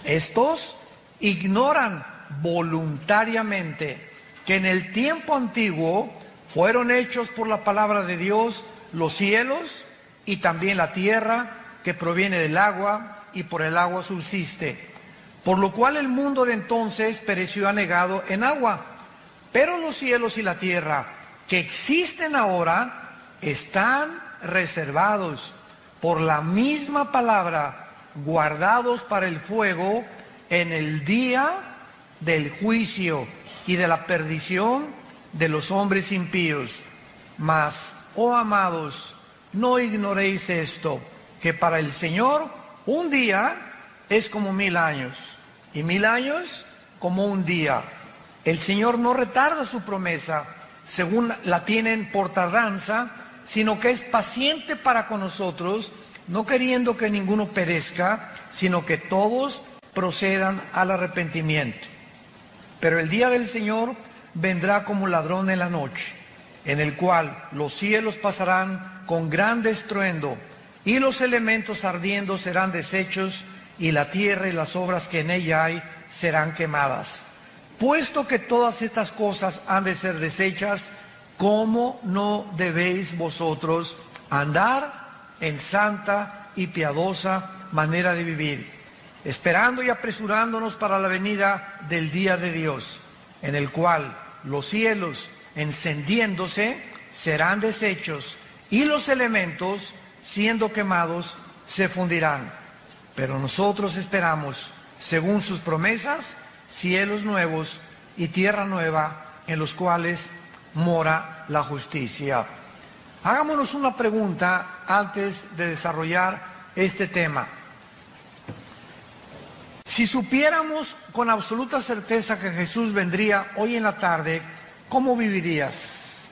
Estos ignoran voluntariamente que en el tiempo antiguo fueron hechos por la palabra de Dios los cielos y también la tierra, que proviene del agua y por el agua subsiste. Por lo cual el mundo de entonces pereció anegado en agua. Pero los cielos y la tierra que existen ahora están reservados por la misma palabra, guardados para el fuego en el día del juicio y de la perdición de los hombres impíos. Mas, oh amados, no ignoréis esto, que para el Señor un día es como 1000 años, y 1000 años como un día. El Señor no retarda su promesa, según la tienen por tardanza, sino que es paciente para con nosotros, no queriendo que ninguno perezca, sino que todos procedan al arrepentimiento. Pero el día del Señor vendrá como ladrón en la noche, en el cual los cielos pasarán con gran estruendo, y los elementos ardiendo serán deshechos, y la tierra y las obras que en ella hay serán quemadas. Puesto que todas estas cosas han de ser deshechas, ¿cómo no debéis vosotros andar en santa y piadosa manera de vivir, esperando y apresurándonos para la venida del día de Dios, en el cual los cielos, encendiéndose, serán deshechos, y los elementos, siendo quemados, se fundirán? Pero nosotros esperamos, según sus promesas, cielos nuevos y tierra nueva, en los cuales mora la justicia. Hagámonos una pregunta antes de desarrollar este tema. Si supiéramos con absoluta certeza que Jesús vendría hoy en la tarde, ¿cómo vivirías?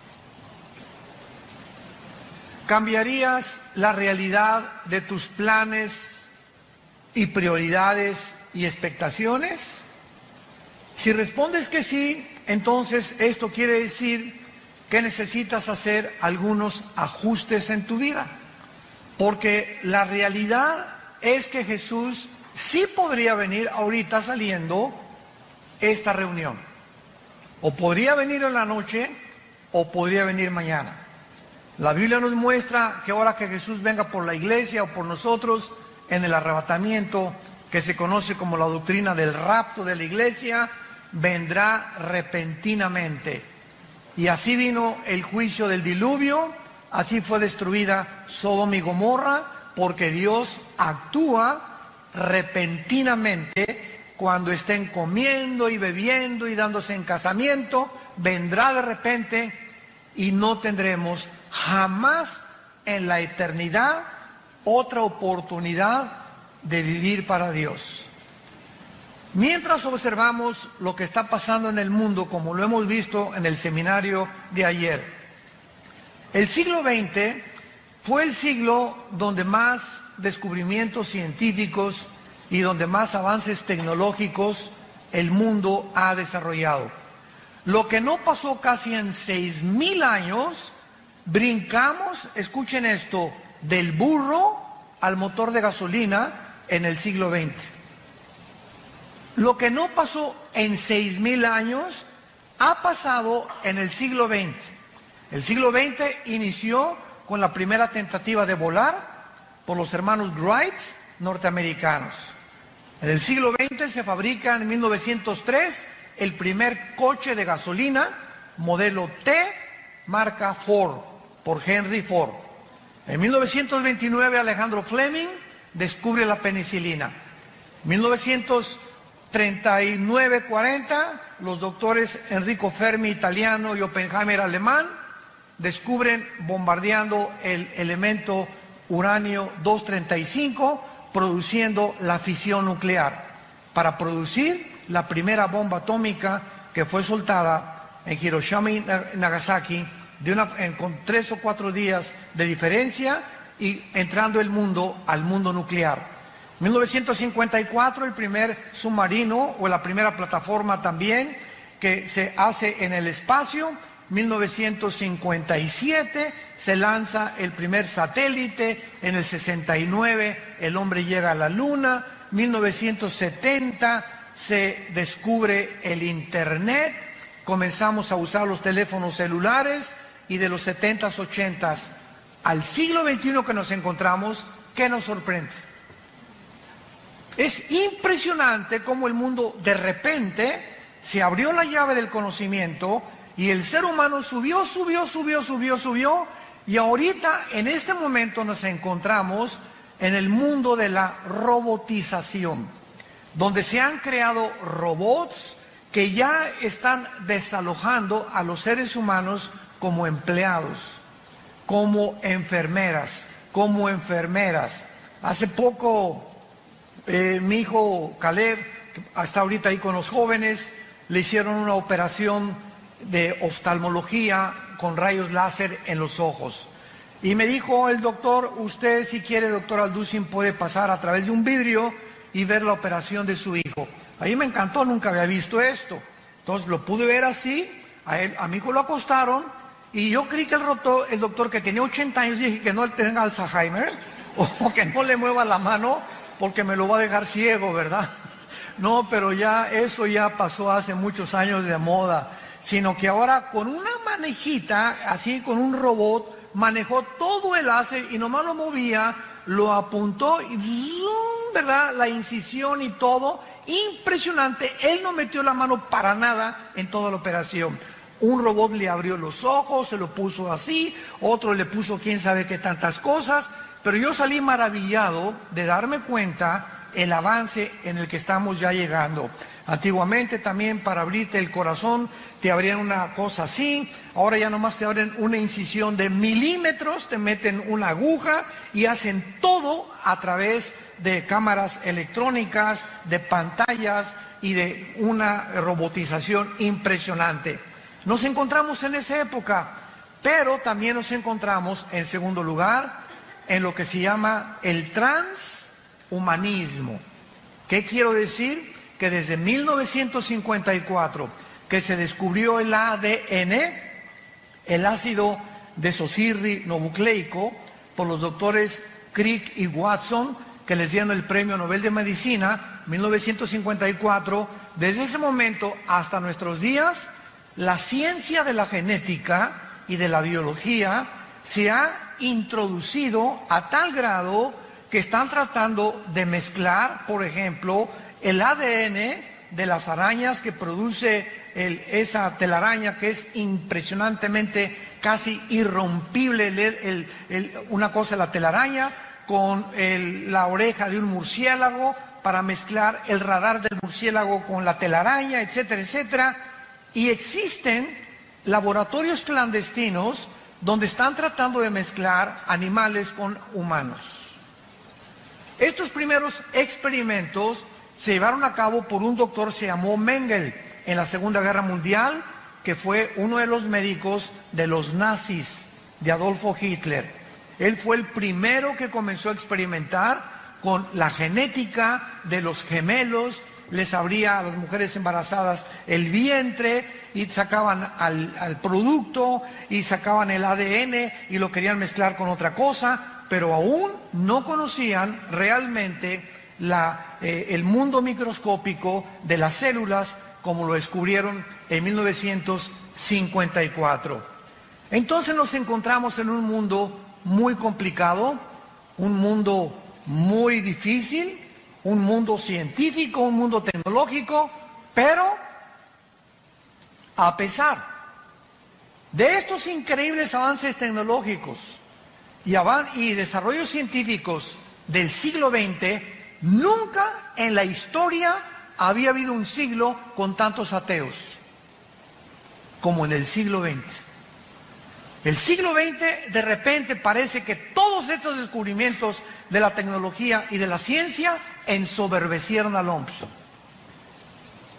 ¿Cambiarías la realidad de tus planes y prioridades y expectaciones? Si respondes que sí, entonces esto quiere decir que necesitas hacer algunos ajustes en tu vida. Porque la realidad es que Jesús sí podría venir ahorita saliendo esta reunión. O podría venir en la noche, o podría venir mañana. La Biblia nos muestra que ahora que Jesús venga por la iglesia o por nosotros en el arrebatamiento, que se conoce como la doctrina del rapto de la iglesia, vendrá repentinamente. Y así vino el juicio del diluvio, así fue destruida Sodoma y Gomorra, porque Dios actúa repentinamente cuando estén comiendo y bebiendo y dándose en casamiento. Vendrá de repente y no tendremos jamás en la eternidad otra oportunidad de vivir para Dios. Mientras observamos lo que está pasando en el mundo, como lo hemos visto en el seminario de ayer, el siglo XX fue el siglo donde más descubrimientos científicos y donde más avances tecnológicos el mundo ha desarrollado. Lo que no pasó casi en 6000 años, brincamos, escuchen esto, del burro al motor de gasolina en el siglo XX. Lo que no pasó en 6000 años ha pasado en el siglo XX. El siglo XX inició con la primera tentativa de volar por los hermanos Wright, norteamericanos. En el siglo XX se fabrica en 1903 el primer coche de gasolina, modelo T, marca Ford, por Henry Ford. En 1929 Alejandro Fleming descubre la penicilina. En 1939-40 los doctores Enrico Fermi, italiano, y Oppenheimer, alemán, descubren bombardeando el elemento uranio 235, produciendo la fisión nuclear, para producir la primera bomba atómica que fue soltada en Hiroshima y Nagasaki con 3 o 4 días de diferencia, y entrando el mundo al mundo nuclear. 1954 el primer submarino, o la primera plataforma también, que se hace en el espacio. 1957 se lanza el primer satélite. En el 69 el hombre llega a la luna. 1970 se descubre el Internet, comenzamos a usar los teléfonos celulares y de los 70s, 80s al siglo XXI que nos encontramos, ¿qué nos sorprende? Es impresionante cómo el mundo de repente se abrió la llave del conocimiento y el ser humano subió y ahorita en este momento nos encontramos en el mundo de la robotización, donde se han creado robots que ya están desalojando a los seres humanos como empleados, como enfermeras. Hace poco mi hijo Caleb, que está ahorita ahí con los jóvenes, le hicieron una operación de oftalmología con rayos láser en los ojos. Y me dijo el doctor, usted si quiere, doctor Alducin, puede pasar a través de un vidrio y ver la operación de su hijo. A mí me encantó, nunca había visto esto. Entonces lo pude ver así, a mi hijo lo acostaron y yo creí que el doctor que tenía 80 años, dije que no tenga Alzheimer o que no le mueva la mano porque me lo va a dejar ciego, ¿verdad? No, pero ya eso ya pasó hace muchos años de moda, sino que ahora con una manejita, así con un robot, manejó todo el láser y nomás lo movía, lo apuntó y ¡zum!, ¿verdad? La incisión y todo, impresionante. Él no metió la mano para nada en toda la operación. Un robot le abrió los ojos, se lo puso así, otro le puso quién sabe qué tantas cosas, pero yo salí maravillado de darme cuenta el avance en el que estamos ya llegando. Antiguamente también para abrirte el corazón te abrían una cosa así, ahora ya nomás te abren una incisión de milímetros, te meten una aguja y hacen todo a través de cámaras electrónicas, de pantallas y de una robotización impresionante. Nos encontramos en esa época, pero también nos encontramos en segundo lugar en lo que se llama el transhumanismo. ¿Qué quiero decir? Que desde 1954 que se descubrió el ADN, el ácido desoxirribonucleico, por los doctores Crick y Watson, que les dieron el Premio Nobel de Medicina, 1954, desde ese momento hasta nuestros días, la ciencia de la genética y de la biología se ha introducido a tal grado que están tratando de mezclar, por ejemplo, el ADN de las arañas que produce esa telaraña que es impresionantemente casi irrompible, una cosa la telaraña con la oreja de un murciélago para mezclar el radar del murciélago con la telaraña, etcétera, etcétera. Y existen laboratorios clandestinos donde están tratando de mezclar animales con humanos. Estos primeros experimentos se llevaron a cabo por un doctor, se llamó Mengele, en la Segunda Guerra Mundial, que fue uno de los médicos de los nazis, de Adolfo Hitler. Él fue el primero que comenzó a experimentar con la genética de los gemelos, les abría a las mujeres embarazadas el vientre y sacaban al producto y sacaban el ADN y lo querían mezclar con otra cosa, pero aún no conocían realmente el mundo microscópico de las células como lo descubrieron en 1954. Entonces nos encontramos en un mundo muy complicado, un mundo muy difícil, un mundo científico, un mundo tecnológico, pero a pesar de estos increíbles avances tecnológicos y desarrollos científicos del siglo XX, nunca en la historia había habido un siglo con tantos ateos como en el siglo XX. El siglo XX de repente parece que todos estos descubrimientos de la tecnología y de la ciencia ensoberbecieron al hombre.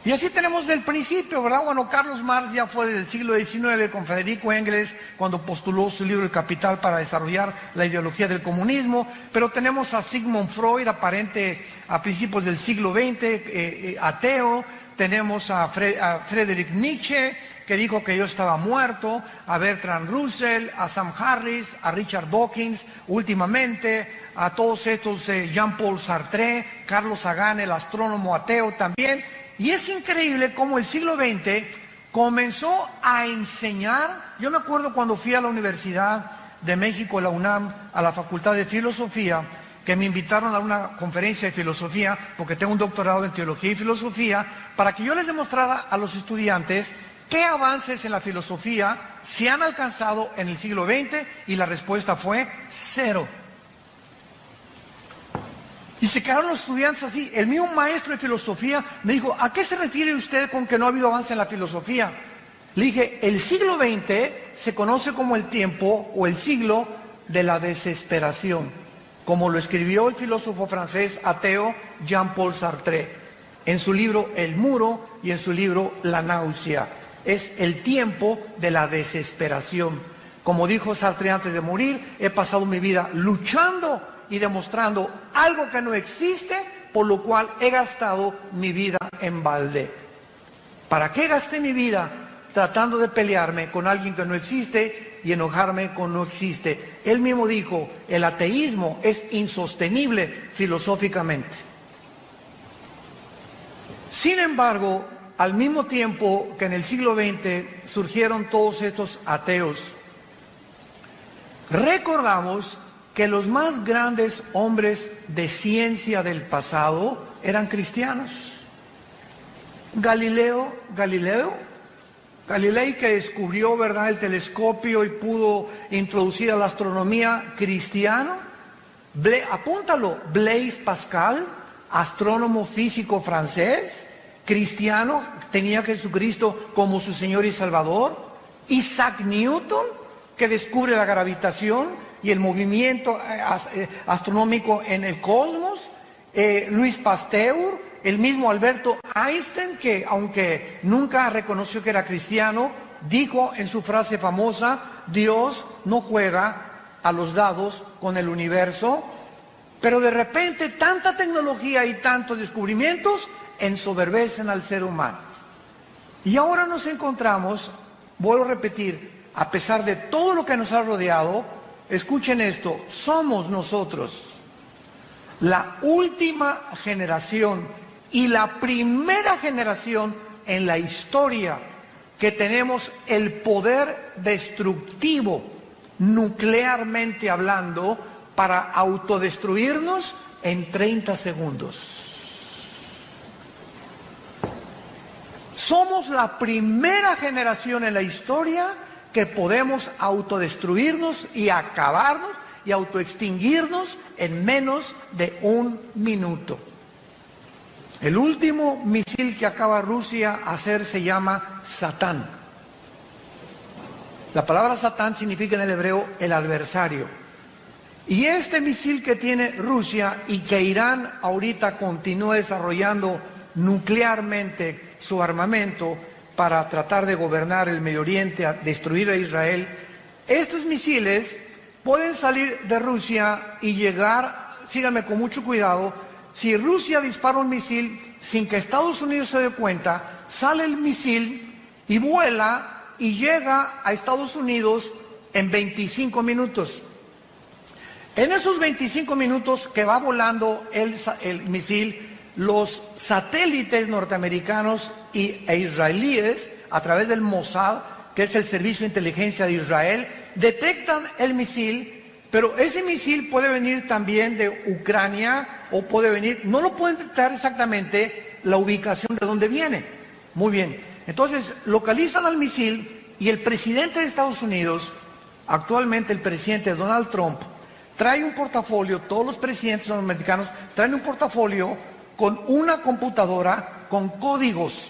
Y así tenemos del principio, ¿verdad? Bueno, Carlos Marx ya fue del siglo XIX con Federico Engels cuando postuló su libro El Capital para desarrollar la ideología del comunismo, pero tenemos a Sigmund Freud, aparente a principios del siglo XX, ateo, tenemos a Friedrich Nietzsche, que dijo que yo estaba muerto, a Bertrand Russell, a Sam Harris, a Richard Dawkins, últimamente, a todos estos, Jean-Paul Sartre, Carlos Sagan, el astrónomo ateo también. Y es increíble cómo el siglo XX comenzó a enseñar. Yo me acuerdo cuando fui a la Universidad de México, la UNAM, a la Facultad de Filosofía, que me invitaron a una conferencia de filosofía, porque tengo un doctorado en teología y filosofía, para que yo les demostrara a los estudiantes qué avances en la filosofía se han alcanzado en el siglo XX, y la respuesta fue 0. Y se quedaron los estudiantes así. El mío maestro de filosofía me dijo, ¿a qué se refiere usted con que no ha habido avance en la filosofía? Le dije, el siglo XX se conoce como el tiempo o el siglo de la desesperación, como lo escribió el filósofo francés ateo Jean-Paul Sartre en su libro El Muro y en su libro La Náusea. Es el tiempo de la desesperación. Como dijo Sartre antes de morir, he pasado mi vida luchando y demostrando algo que no existe, por lo cual he gastado mi vida en balde. ¿Para qué gasté mi vida tratando de pelearme con alguien que no existe y enojarme con no existe? Él mismo dijo, el ateísmo es insostenible filosóficamente. Sin embargo, al mismo tiempo que en el siglo XX surgieron todos estos ateos, recordamos que los más grandes hombres de ciencia del pasado eran cristianos. Galilei, que descubrió, ¿verdad?, el telescopio y pudo introducir a la astronomía, cristiano. Apúntalo, Blaise Pascal, astrónomo físico francés, cristiano, tenía a Jesucristo como su Señor y Salvador. Isaac Newton, que descubre la gravitación y el movimiento astronómico en el cosmos. Louis Pasteur, el mismo Alberto Einstein, que aunque nunca reconoció que era cristiano, dijo en su frase famosa, Dios no juega a los dados con el universo. Pero de repente tanta tecnología y tantos descubrimientos ensoberbecen al ser humano. Y ahora nos encontramos, vuelvo a repetir, a pesar de todo lo que nos ha rodeado, escuchen esto, somos nosotros la última generación y la primera generación en la historia que tenemos el poder destructivo, nuclearmente hablando, para autodestruirnos en 30 segundos. Somos la primera generación en la historia que podemos autodestruirnos y acabarnos y autoextinguirnos en menos de 1 minuto. El último misil que acaba Rusia de hacer se llama Satán. La palabra Satán significa en el hebreo el adversario. Y este misil que tiene Rusia y que Irán ahorita continúa desarrollando nuclearmente su armamento para tratar de gobernar el Medio Oriente, a destruir a Israel, estos misiles pueden salir de Rusia y llegar, síganme con mucho cuidado, si Rusia dispara un misil sin que Estados Unidos se dé cuenta, sale el misil y vuela y llega a Estados Unidos en 25 minutos. En esos 25 minutos que va volando el misil, los satélites norteamericanos e israelíes, a través del Mossad, que es el servicio de inteligencia de Israel, detectan el misil, pero ese misil puede venir también de Ucrania o puede venir, no lo pueden detectar exactamente la ubicación de donde viene. Muy bien, entonces localizan al misil y el presidente de Estados Unidos, actualmente el presidente Donald Trump, trae un portafolio, todos los presidentes norteamericanos traen un portafolio con una computadora con códigos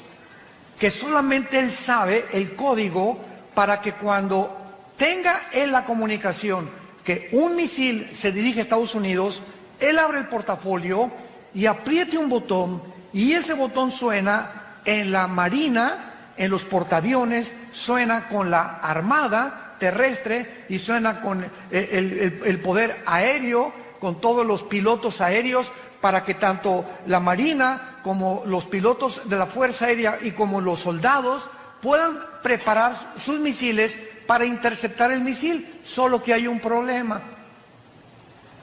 que solamente él sabe el código, para que cuando tenga él la comunicación que un misil se dirige a Estados Unidos, él abre el portafolio y apriete un botón y ese botón suena en la marina, en los portaaviones, suena con la armada terrestre y suena con el poder aéreo, con todos los pilotos aéreos, para que tanto la marina como los pilotos de la Fuerza Aérea y como los soldados puedan preparar sus misiles para interceptar el misil. Solo que hay un problema.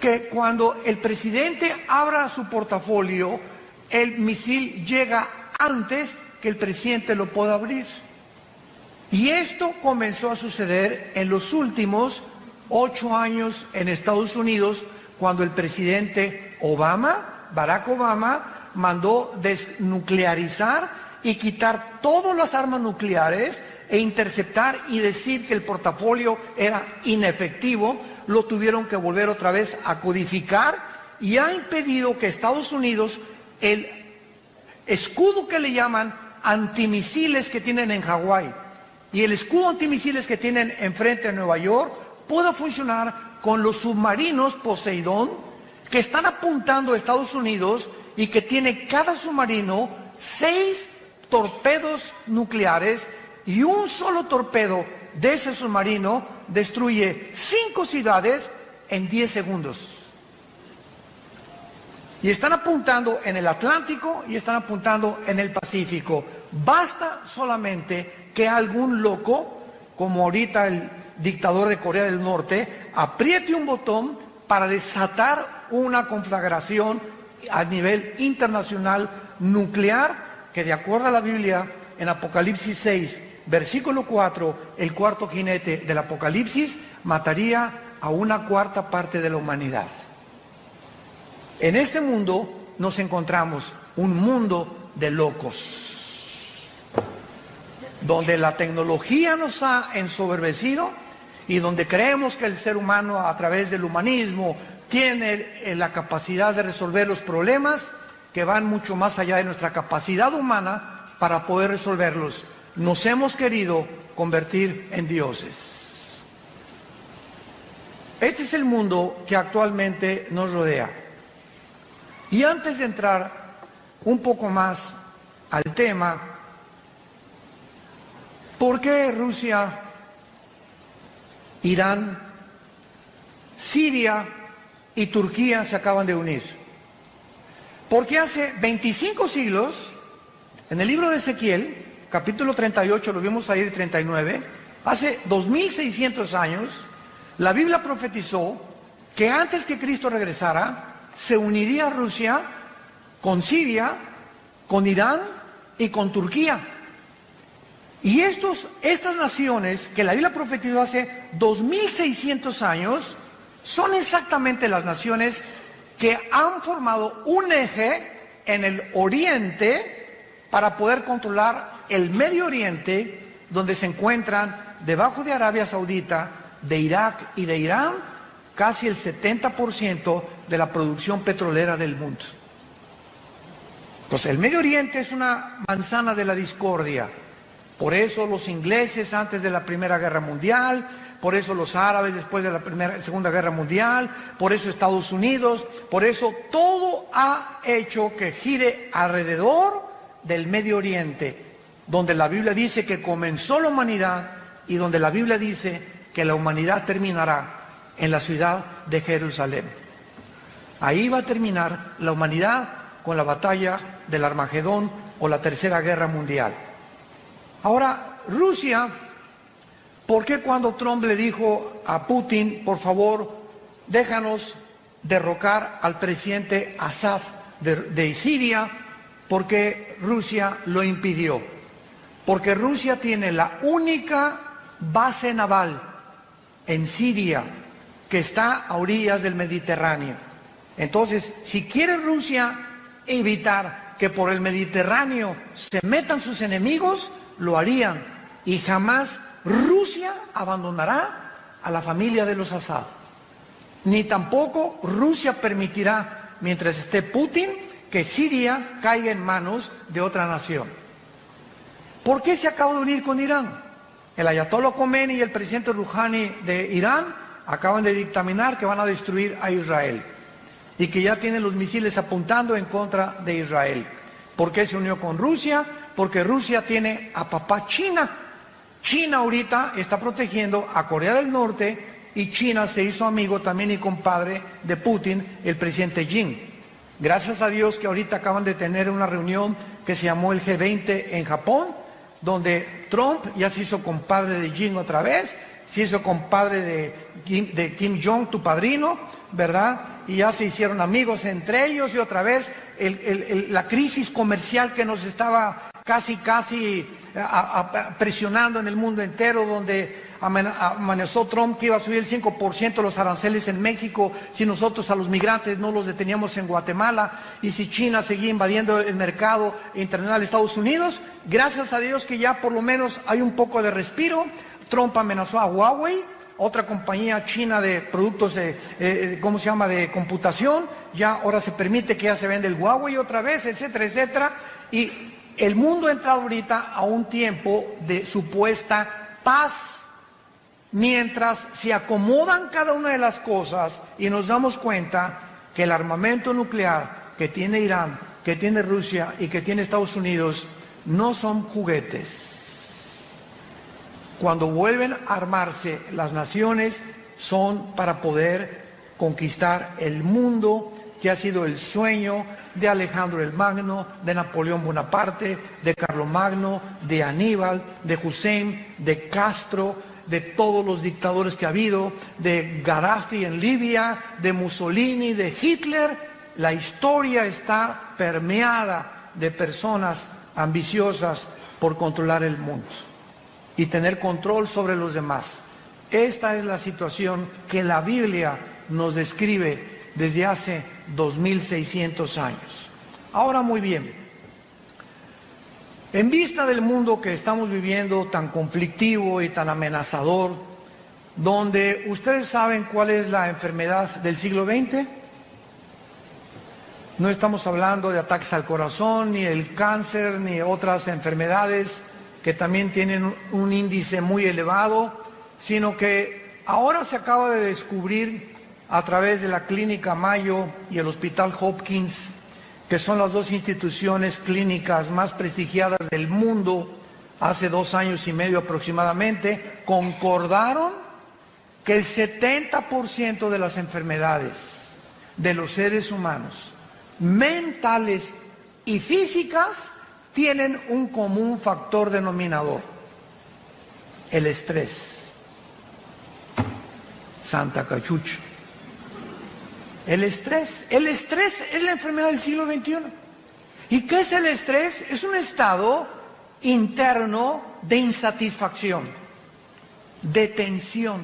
que cuando el presidente abra su portafolio, el misil llega antes que el presidente lo pueda abrir. Y esto comenzó a suceder en los últimos 8 años en Estados Unidos, cuando el presidente Barack Obama, mandó desnuclearizar y quitar todas las armas nucleares e interceptar y decir que el portafolio era inefectivo. Lo tuvieron que volver otra vez a codificar y ha impedido que Estados Unidos, el escudo que le llaman antimisiles que tienen en Hawái y el escudo antimisiles que tienen enfrente de Nueva York, pueda funcionar con los submarinos Poseidón que están apuntando a Estados Unidos y que tiene cada submarino 6 torpedos nucleares, y un solo torpedo de ese submarino destruye 5 ciudades en 10 segundos. Y están apuntando en el Atlántico y están apuntando en el Pacífico. Basta solamente que algún loco, como ahorita el dictador de Corea del Norte, apriete un botón para desatar una conflagración a nivel internacional nuclear, que de acuerdo a la Biblia, en Apocalipsis 6, versículo 4, el cuarto jinete del Apocalipsis mataría a 1/4 parte de la humanidad. En este mundo nos encontramos un mundo de locos, donde la tecnología nos ha ensoberbecido y donde creemos que el ser humano, a través del humanismo, tiene la capacidad de resolver los problemas que van mucho más allá de nuestra capacidad humana para poder resolverlos. Nos hemos querido convertir en dioses. Este es el mundo que actualmente nos rodea. Y antes de entrar un poco más al tema, ¿por qué Rusia, Irán, Siria y Turquía se acaban de unir? Porque hace 25 siglos, en el libro de Ezequiel, capítulo 38, lo vimos ahí, 39, hace 2600 años, la Biblia profetizó que antes que Cristo regresara, se uniría Rusia con Siria, con Irán y con Turquía. Y estas naciones que la Biblia profetizó hace 2600 años, son exactamente las naciones que han formado un eje en el Oriente para poder controlar el Medio Oriente, donde se encuentran debajo de Arabia Saudita, de Irak y de Irán, casi el 70% de la producción petrolera del mundo. Entonces, el Medio Oriente es una manzana de la discordia. Por eso los ingleses antes de la Primera Guerra Mundial, por eso los árabes después de la Segunda Guerra Mundial, por eso Estados Unidos, por eso todo ha hecho que gire alrededor del Medio Oriente, donde la Biblia dice que comenzó la humanidad y donde la Biblia dice que la humanidad terminará en la ciudad de Jerusalén. Ahí va a terminar la humanidad con la batalla del Armagedón o la Tercera Guerra Mundial. Ahora, Rusia, ¿por qué cuando Trump le dijo a Putin, por favor, déjanos derrocar al presidente Assad de Siria, por qué Rusia lo impidió? Porque Rusia tiene la única base naval en Siria que está a orillas del Mediterráneo. Entonces, si quiere Rusia evitar que por el Mediterráneo se metan sus enemigos, lo harían, y jamás Rusia abandonará a la familia de los Assad. Ni tampoco Rusia permitirá, mientras esté Putin, que Siria caiga en manos de otra nación. ¿Por qué se acaba de unir con Irán? El ayatollah Khomeini y el presidente Rouhani de Irán acaban de dictaminar que van a destruir a Israel y que ya tienen los misiles apuntando en contra de Israel. ¿Por qué se unió con Rusia? Porque Rusia tiene a papá China. China ahorita está protegiendo a Corea del Norte y China se hizo amigo también y compadre de Putin, el presidente Xi. Gracias a Dios que ahorita acaban de tener una reunión que se llamó el G20 en Japón, donde Trump ya se hizo compadre de Xi otra vez, se hizo compadre de Kim Jong, tu padrino, ¿verdad? Y ya se hicieron amigos entre ellos, y otra vez la crisis comercial que nos estaba casi presionando en el mundo entero, donde amenazó Trump que iba a subir el 5% los aranceles en México si nosotros a los migrantes no los deteníamos en Guatemala, y si China seguía invadiendo el mercado internacional de Estados Unidos. Gracias a Dios que ya por lo menos hay un poco de respiro. Trump amenazó a Huawei, otra compañía china de productos de computación. Ya ahora se permite que ya se vende el Huawei otra vez, etcétera, etcétera. Y el mundo ha entrado ahorita a un tiempo de supuesta paz, mientras se acomodan cada una de las cosas y nos damos cuenta que el armamento nuclear que tiene Irán, que tiene Rusia y que tiene Estados Unidos no son juguetes. Cuando vuelven a armarse las naciones, son para poder conquistar el mundo, que ha sido el sueño de Alejandro el Magno, de Napoleón Bonaparte, de Carlomagno, de Aníbal, de Hussein, de Castro, de todos los dictadores que ha habido, de Gaddafi en Libia, de Mussolini, de Hitler. La historia está permeada de personas ambiciosas por controlar el mundo y tener control sobre los demás. Esta es la situación que la Biblia nos describe desde hace 2600 años. Ahora, muy bien, en vista del mundo que estamos viviendo, tan conflictivo y tan amenazador, donde ustedes saben cuál es la enfermedad del siglo XX, no estamos hablando de ataques al corazón, ni el cáncer, ni otras enfermedades que también tienen un índice muy elevado, sino que ahora se acaba de descubrir a través de la Clínica Mayo y el Hospital Hopkins, que son las dos instituciones clínicas más prestigiadas del mundo, hace 2 años y medio aproximadamente, concordaron que el 70% de las enfermedades de los seres humanos, mentales y físicas, tienen un común factor denominador: el estrés. Santa Cachucha. El estrés es la enfermedad del siglo XXI. ¿Y qué es el estrés? Es un estado interno de insatisfacción, de tensión,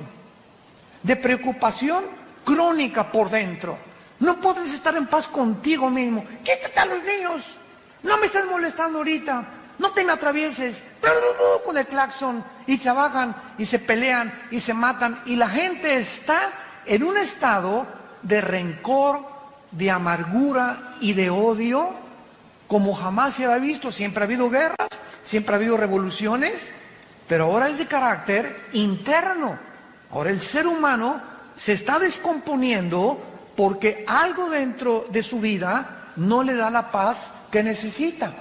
de preocupación crónica por dentro. No puedes estar en paz contigo mismo. Quítate a los niños. No me estés molestando ahorita. No te me atravieses. Con el claxon. Y trabajan y se pelean y se matan. Y la gente está en un estado de rencor, de amargura y de odio como jamás se había visto. Siempre ha habido guerras, siempre ha habido revoluciones, pero ahora es de carácter interno. Ahora el ser humano se está descomponiendo porque algo dentro de su vida no le da la paz que necesita.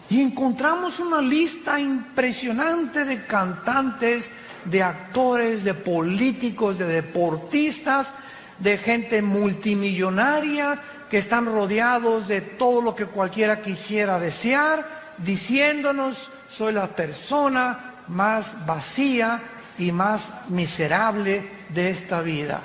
Y encontramos una lista impresionante de cantantes, de actores, de políticos, de deportistas, de gente multimillonaria que están rodeados de todo lo que cualquiera quisiera desear, diciéndonos: soy la persona más vacía y más miserable de esta vida,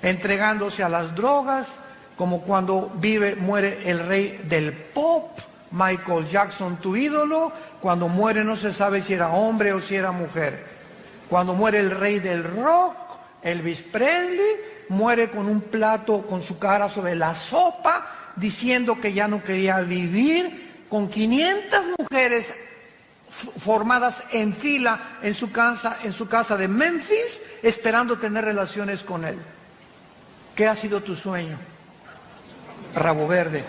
entregándose a las drogas, como cuando muere el rey del pop, Michael Jackson, tu ídolo. Cuando muere no se sabe si era hombre o si era mujer. Cuando muere el rey del rock, Elvis Presley, muere con un plato con su cara sobre la sopa, diciendo que ya no quería vivir, con 500 mujeres formadas en fila en su casa de Memphis, esperando tener relaciones con él. ¿Qué ha sido tu sueño? Rabo verde.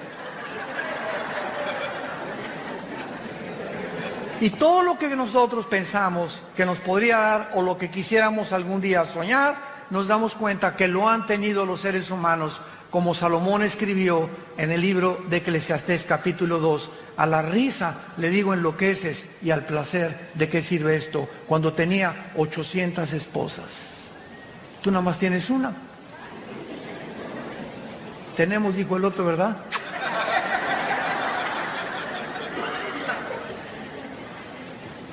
Y todo lo que nosotros pensamos que nos podría dar, o lo que quisiéramos algún día soñar, nos damos cuenta que lo han tenido los seres humanos, como Salomón escribió en el libro de Eclesiastés capítulo 2, a la risa le digo enloqueces, y al placer de qué sirve esto, cuando tenía 800 esposas. Tú nada más tienes una. Tenemos, dijo el otro, ¿verdad?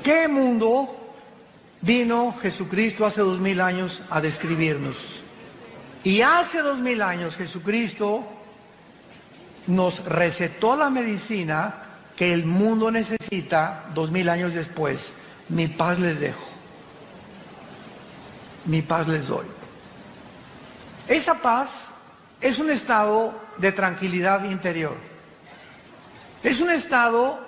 ¿Qué mundo Vino Jesucristo hace 2000 años a describirnos. Y hace 2000 años Jesucristo nos recetó la medicina que el mundo necesita 2000 años después. Mi paz les dejo. Mi paz les doy. Esa paz es un estado de tranquilidad interior. Es un estado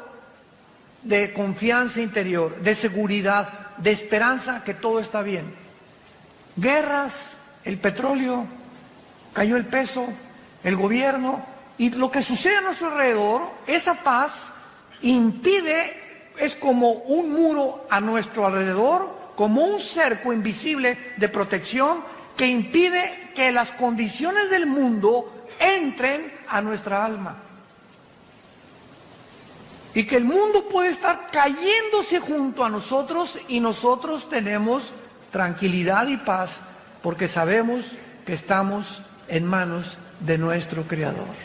de confianza interior, de seguridad, de esperanza que todo está bien. Guerras, el petróleo, cayó el peso, el gobierno, y lo que sucede a nuestro alrededor, esa paz impide, es como un muro a nuestro alrededor, como un cerco invisible de protección que impide que las condiciones del mundo entren a nuestra alma. Y que el mundo puede estar cayéndose junto a nosotros y nosotros tenemos tranquilidad y paz porque sabemos que estamos en manos de nuestro Creador.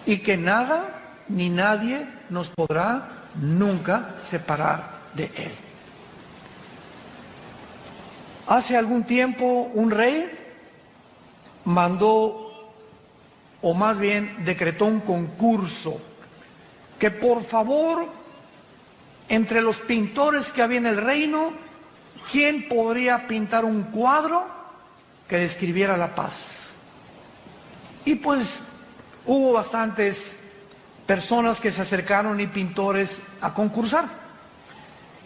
Y que nada ni nadie nos podrá nunca separar de Él. Hace algún tiempo un rey mandó, o más bien decretó un concurso, que por favor, entre los pintores que había en el reino, ¿quién podría pintar un cuadro que describiera la paz? Y pues hubo bastantes personas que se acercaron y pintores a concursar.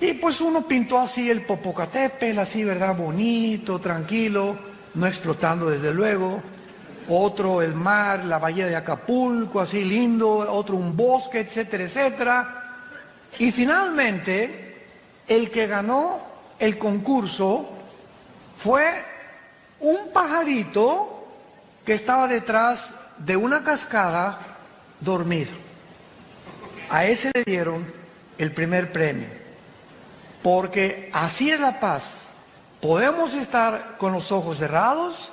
Y pues uno pintó así el Popocatépetl, así, ¿verdad? Bonito, tranquilo, no explotando desde luego. Otro el mar, la bahía de Acapulco, así lindo. Otro un bosque, etcétera, etcétera. Y finalmente, el que ganó el concurso fue un pajarito que estaba detrás de una cascada dormido. A ese le dieron el primer premio. Porque así es la paz. Podemos estar con los ojos cerrados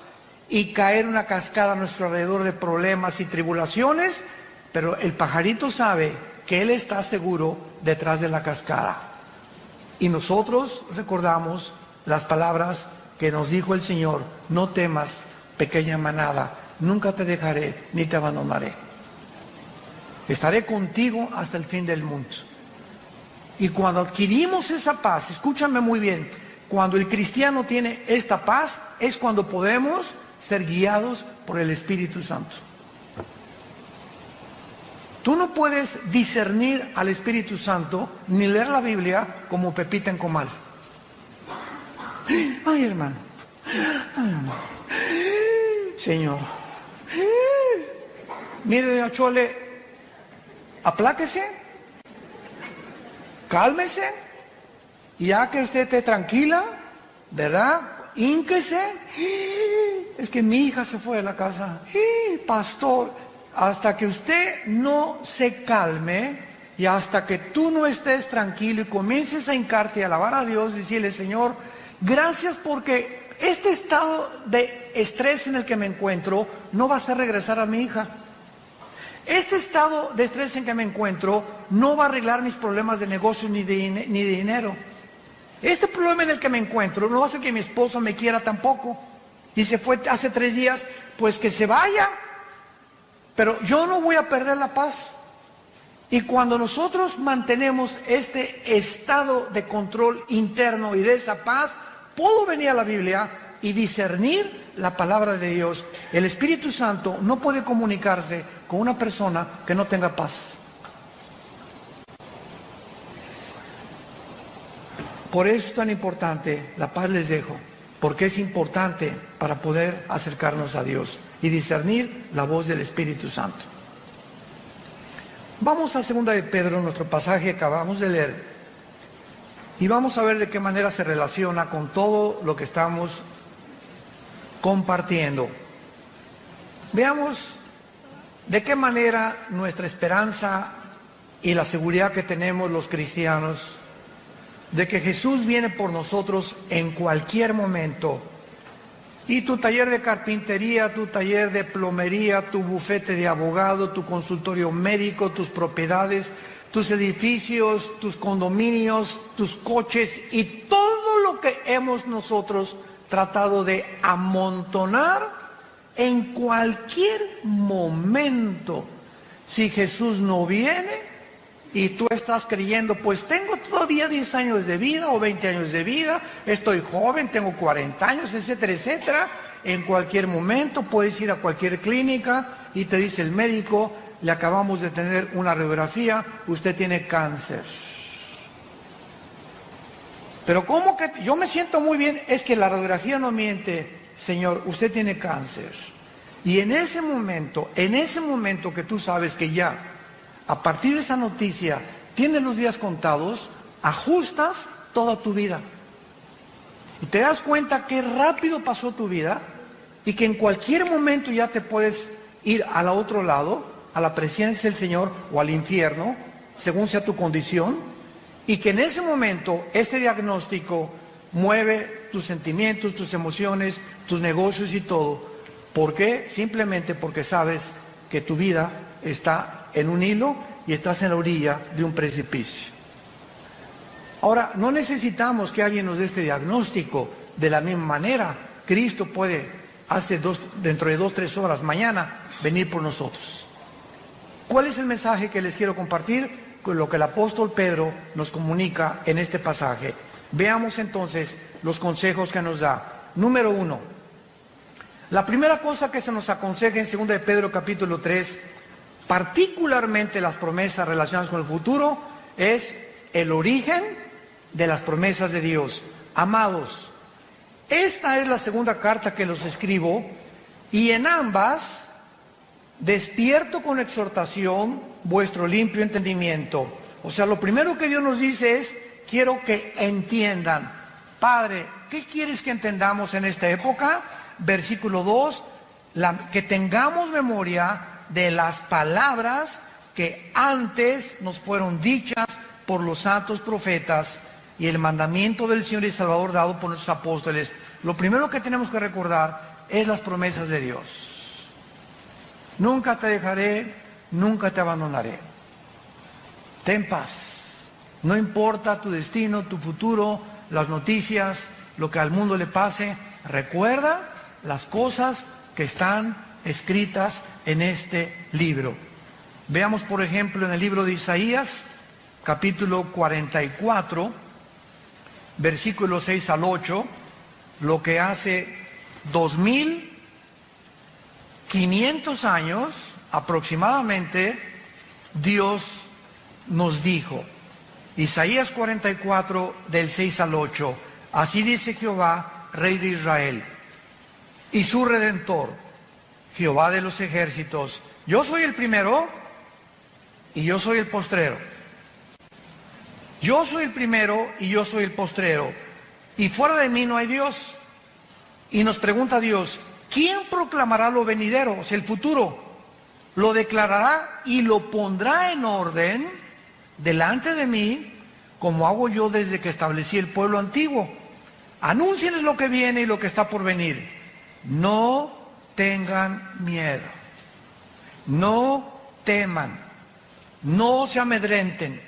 y caer una cascada a nuestro alrededor de problemas y tribulaciones, pero el pajarito sabe que él está seguro detrás de la cascada. Y nosotros recordamos las palabras que nos dijo el Señor: no temas, pequeña manada, nunca te dejaré ni te abandonaré. Estaré contigo hasta el fin del mundo. Y cuando adquirimos esa paz, escúchame muy bien, cuando el cristiano tiene esta paz, es cuando podemos ser guiados por el Espíritu Santo. Tú no puedes discernir al Espíritu Santo ni leer la Biblia como Pepita en comal. Ay, hermano. Señor. Mire, doña Chole, apláquese. Cálmese, y ya que usted esté tranquila, ¿verdad? Hínquese. Es que mi hija se fue de la casa. Pastor, hasta que usted no se calme y hasta que tú no estés tranquilo y comiences a hincarte y a alabar a Dios y decirle: Señor, gracias porque este estado de estrés en el que me encuentro no va a hacer regresar a mi hija. Este estado de estrés en que me encuentro no va a arreglar mis problemas de negocio ni de dinero. Este problema en el que me encuentro no hace que mi esposo me quiera tampoco. Y se fue hace 3 días, pues que se vaya. Pero yo no voy a perder la paz. Y cuando nosotros mantenemos este estado de control interno y de esa paz, puedo venir a la Biblia y discernir la palabra de Dios. El Espíritu Santo no puede comunicarse con una persona que no tenga paz. Por eso es tan importante, la paz les dejo, porque es importante para poder acercarnos a Dios y discernir la voz del Espíritu Santo. Vamos a 2 de Pedro, nuestro pasaje que acabamos de leer, y vamos a ver de qué manera se relaciona con todo lo que estamos compartiendo. Veamos de qué manera nuestra esperanza y la seguridad que tenemos los cristianos de que Jesús viene por nosotros en cualquier momento. Y tu taller de carpintería, tu taller de plomería, tu bufete de abogado, tu consultorio médico, tus propiedades, tus edificios, tus condominios, tus coches y todo lo que hemos nosotros tratado de amontonar en cualquier momento. Si Jesús no viene y tú estás creyendo, pues tengo todavía 10 años de vida o 20 años de vida, estoy joven, tengo 40 años, etcétera, etcétera. En cualquier momento puedes ir a cualquier clínica y te dice el médico, le acabamos de tener una radiografía, usted tiene cáncer. Pero ¿cómo que yo me siento muy bien? Es que la radiografía no miente, señor, usted tiene cáncer. Y en ese momento que tú sabes que ya, a partir de esa noticia, tienes los días contados, ajustas toda tu vida. Y te das cuenta que rápido pasó tu vida y que en cualquier momento ya te puedes ir al otro lado, a la presencia del Señor o al infierno, según sea tu condición, y que en ese momento este diagnóstico mueve tus sentimientos, tus emociones, tus negocios y todo. ¿Por qué? Simplemente porque sabes que tu vida está en un hilo y estás en la orilla de un precipicio. Ahora, no necesitamos que alguien nos dé este diagnóstico de la misma manera. Cristo puede, dentro de 2-3 horas, mañana, venir por nosotros. ¿Cuál es el mensaje que les quiero compartir? Con lo que el apóstol Pedro nos comunica en este pasaje. Veamos entonces los consejos que nos da. Número 1. La primera cosa que se nos aconseja en 2 de Pedro capítulo 3, particularmente las promesas relacionadas con el futuro, es el origen de las promesas de Dios. Amados, esta es la segunda carta que los escribo, y en ambas despierto con exhortación vuestro limpio entendimiento. O sea, lo primero que Dios nos dice es, quiero que entiendan. Padre, ¿qué quieres que entendamos en esta época? Versículo 2, que tengamos memoria de las palabras que antes nos fueron dichas por los santos profetas y el mandamiento del Señor y Salvador dado por nuestros apóstoles. Lo primero que tenemos que recordar es las promesas de Dios. Nunca te dejaré, nunca te abandonaré. Ten paz. No importa tu destino, tu futuro, las noticias, lo que al mundo le pase. Recuerda las cosas que están escritas en este libro. Veamos, por ejemplo, en el libro de Isaías, capítulo 44, versículos 6 al 8, lo que hace 2500 años aproximadamente Dios nos dijo. Isaías 44 del 6 al 8, así dice Jehová, Rey de Israel, y su Redentor, Jehová de los ejércitos, yo soy el primero y yo soy el postrero. Yo soy el primero y yo soy el postrero, y fuera de mí no hay Dios. Y nos pregunta Dios, ¿quién proclamará lo venidero, o sea, el futuro? Lo declarará y lo pondrá en orden delante de mí, como hago yo desde que establecí el pueblo antiguo. Anúncienles lo que viene y lo que está por venir. No tengan miedo, no teman, no se amedrenten.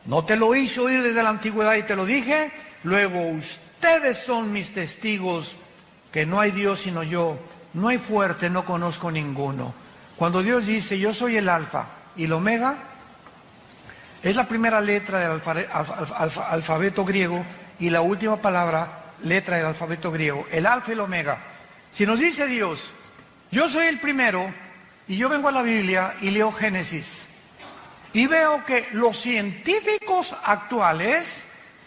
No te lo hice oír desde la antigüedad y te lo dije. Luego ustedes son mis testigos que no hay Dios sino yo. No hay fuerte, no conozco ninguno. Cuando Dios dice, yo soy el alfa y el omega, es la primera letra del alfabeto griego y la última letra del alfabeto griego, el alfa y el omega. Si nos dice Dios, yo soy el primero, y yo vengo a la Biblia y leo Génesis, y veo que los científicos actuales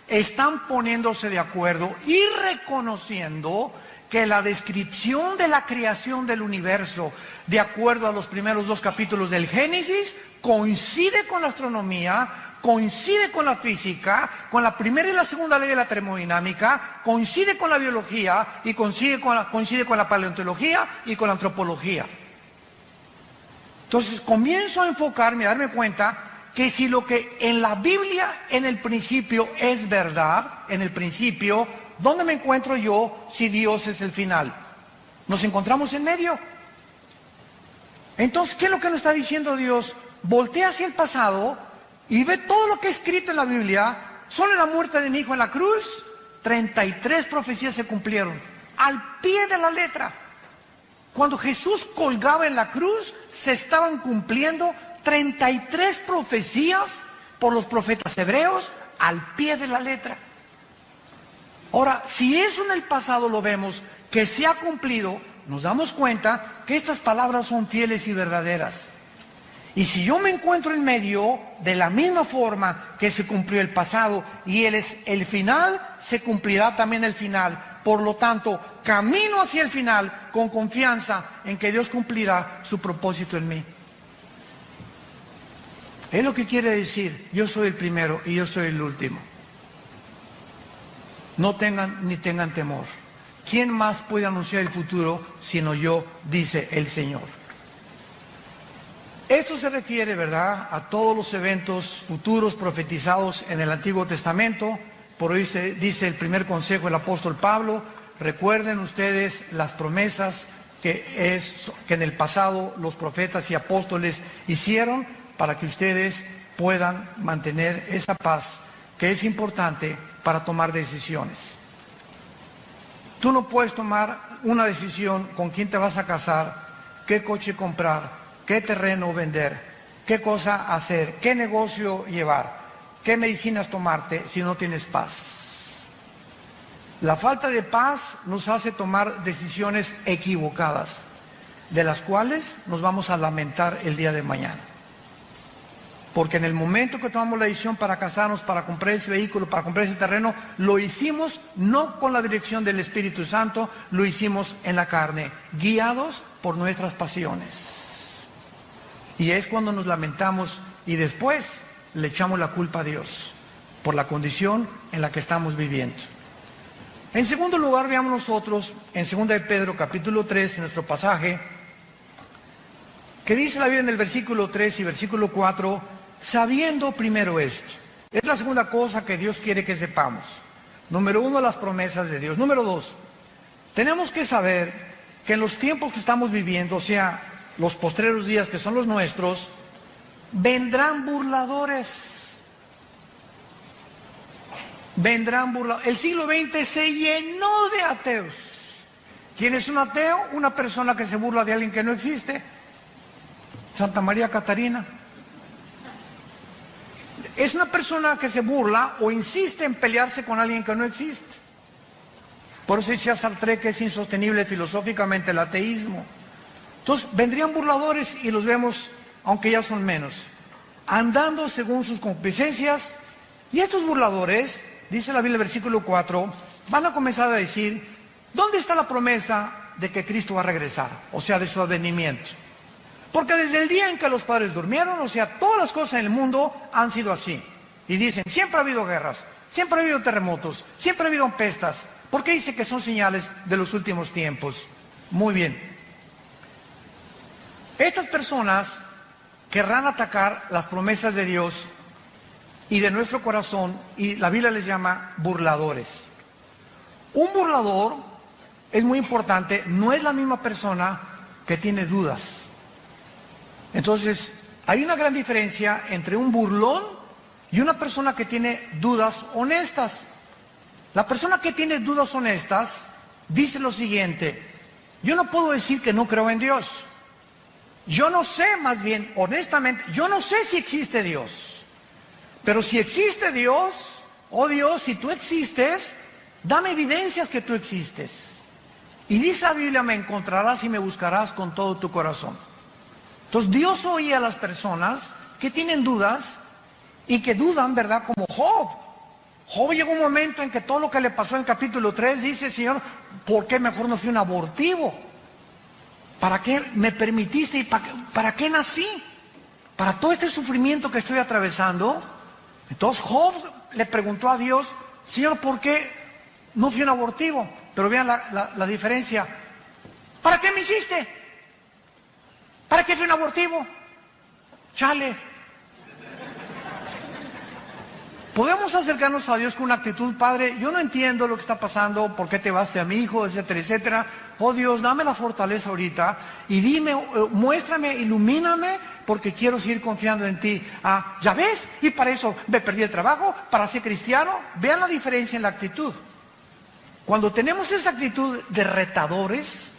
están poniéndose de acuerdo y reconociendo que la descripción de la creación del universo, de acuerdo a los primeros 2 capítulos del Génesis, coincide con la astronomía, coincide con la física, con la primera y la segunda ley de la termodinámica, coincide con la biología y coincide con la paleontología y con la antropología. Entonces comienzo a enfocarme, a darme cuenta que si lo que en la Biblia en el principio es verdad, en el principio, ¿dónde me encuentro yo si Dios es el final? Nos encontramos en medio. Entonces, ¿qué es lo que nos está diciendo Dios? Voltea hacia el pasado y ve todo lo que es escrito en la Biblia, solo en la muerte de mi hijo en la cruz, 33 profecías se cumplieron, al pie de la letra. Cuando Jesús colgaba en la cruz, se estaban cumpliendo 33 profecías por los profetas hebreos, al pie de la letra. Ahora, si eso en el pasado lo vemos, que se ha cumplido, nos damos cuenta que estas palabras son fieles y verdaderas. Y si yo me encuentro en medio, de la misma forma que se cumplió el pasado y Él es el final, se cumplirá también el final. Por lo tanto, camino hacia el final con confianza en que Dios cumplirá su propósito en mí. Es lo que quiere decir, yo soy el primero y yo soy el último. No tengan ni tengan temor. ¿Quién más puede anunciar el futuro sino yo? Dice el Señor. Esto se refiere, ¿verdad?, a todos los eventos futuros profetizados en el Antiguo Testamento. Por hoy se dice el primer consejo del apóstol Pablo: recuerden ustedes las promesas que en el pasado los profetas y apóstoles hicieron, para que ustedes puedan mantener esa paz que es importante para tomar decisiones. Tú no puedes tomar una decisión con quién te vas a casar, qué coche comprar, qué terreno vender, qué cosa hacer, qué negocio llevar, qué medicinas tomarte si no tienes paz. La falta de paz nos hace tomar decisiones equivocadas, de las cuales nos vamos a lamentar el día de mañana. Porque en el momento que tomamos la decisión para casarnos, para comprar ese vehículo, para comprar ese terreno, lo hicimos no con la dirección del Espíritu Santo, lo hicimos en la carne, guiados por nuestras pasiones. Y es cuando nos lamentamos y después le echamos la culpa a Dios por la condición en la que estamos viviendo. En segundo lugar, veamos nosotros en 2 de Pedro capítulo 3, en nuestro pasaje, que dice la Biblia en el versículo 3 y versículo 4, sabiendo primero esto. Es la segunda cosa que Dios quiere que sepamos. Número 1, las promesas de Dios. Número 2, tenemos que saber que en los tiempos que estamos viviendo, o sea, los postreros días que son los nuestros, vendrán burladores. Vendrán burladores. El siglo XX se llenó de ateos. ¿Quién es un ateo? Una persona que se burla de alguien que no existe. Santa María Catarina. Es una persona que se burla o insiste en pelearse con alguien que no existe. Por eso decía Sartre que es insostenible filosóficamente el ateísmo. Entonces vendrían burladores y los vemos, aunque ya son menos, andando según sus concupiscencias. Y estos burladores, dice la Biblia en el versículo 4, van a comenzar a decir: ¿dónde está la promesa de que Cristo va a regresar? O sea, de su advenimiento. Porque desde el día en que los padres durmieron, o sea, todas las cosas en el mundo han sido así. Y dicen, siempre ha habido guerras, siempre ha habido terremotos, siempre ha habido pestas. ¿Por qué dice que son señales de los últimos tiempos? Muy bien. Estas personas querrán atacar las promesas de Dios y de nuestro corazón, y la Biblia les llama burladores. Un burlador, es muy importante, no es la misma persona que tiene dudas. Entonces, hay una gran diferencia entre un burlón y una persona que tiene dudas honestas. La persona que tiene dudas honestas dice lo siguiente: yo no puedo decir que no creo en Dios. Yo no sé, más bien, honestamente, yo no sé si existe Dios. Pero si existe Dios, oh Dios, si tú existes, dame evidencias que tú existes. Y dice la Biblia, me encontrarás y me buscarás con todo tu corazón. Entonces Dios oye a las personas que tienen dudas y que dudan, ¿verdad? Como Job. Job llegó un momento en que todo lo que le pasó en el capítulo 3 dice: Señor, ¿por qué mejor no fui un abortivo? ¿Para qué me permitiste y para qué nací? Para todo este sufrimiento que estoy atravesando. Entonces Job le preguntó a Dios: Señor, ¿por qué no fui un abortivo? Pero vean la diferencia. ¿Para qué me hiciste? ¿Para qué fui un abortivo? Chale. Podemos acercarnos a Dios con una actitud: Padre, yo no entiendo lo que está pasando, por qué te vas a mi hijo, etcétera, etcétera. oh Dios, dame la fortaleza ahorita y dime, muéstrame, ilumíname, porque quiero seguir confiando en ti. Ah, ¿ya ves? Y para eso me perdí el trabajo, para ser cristiano. Vean la diferencia en la actitud. Cuando tenemos esa actitud de retadores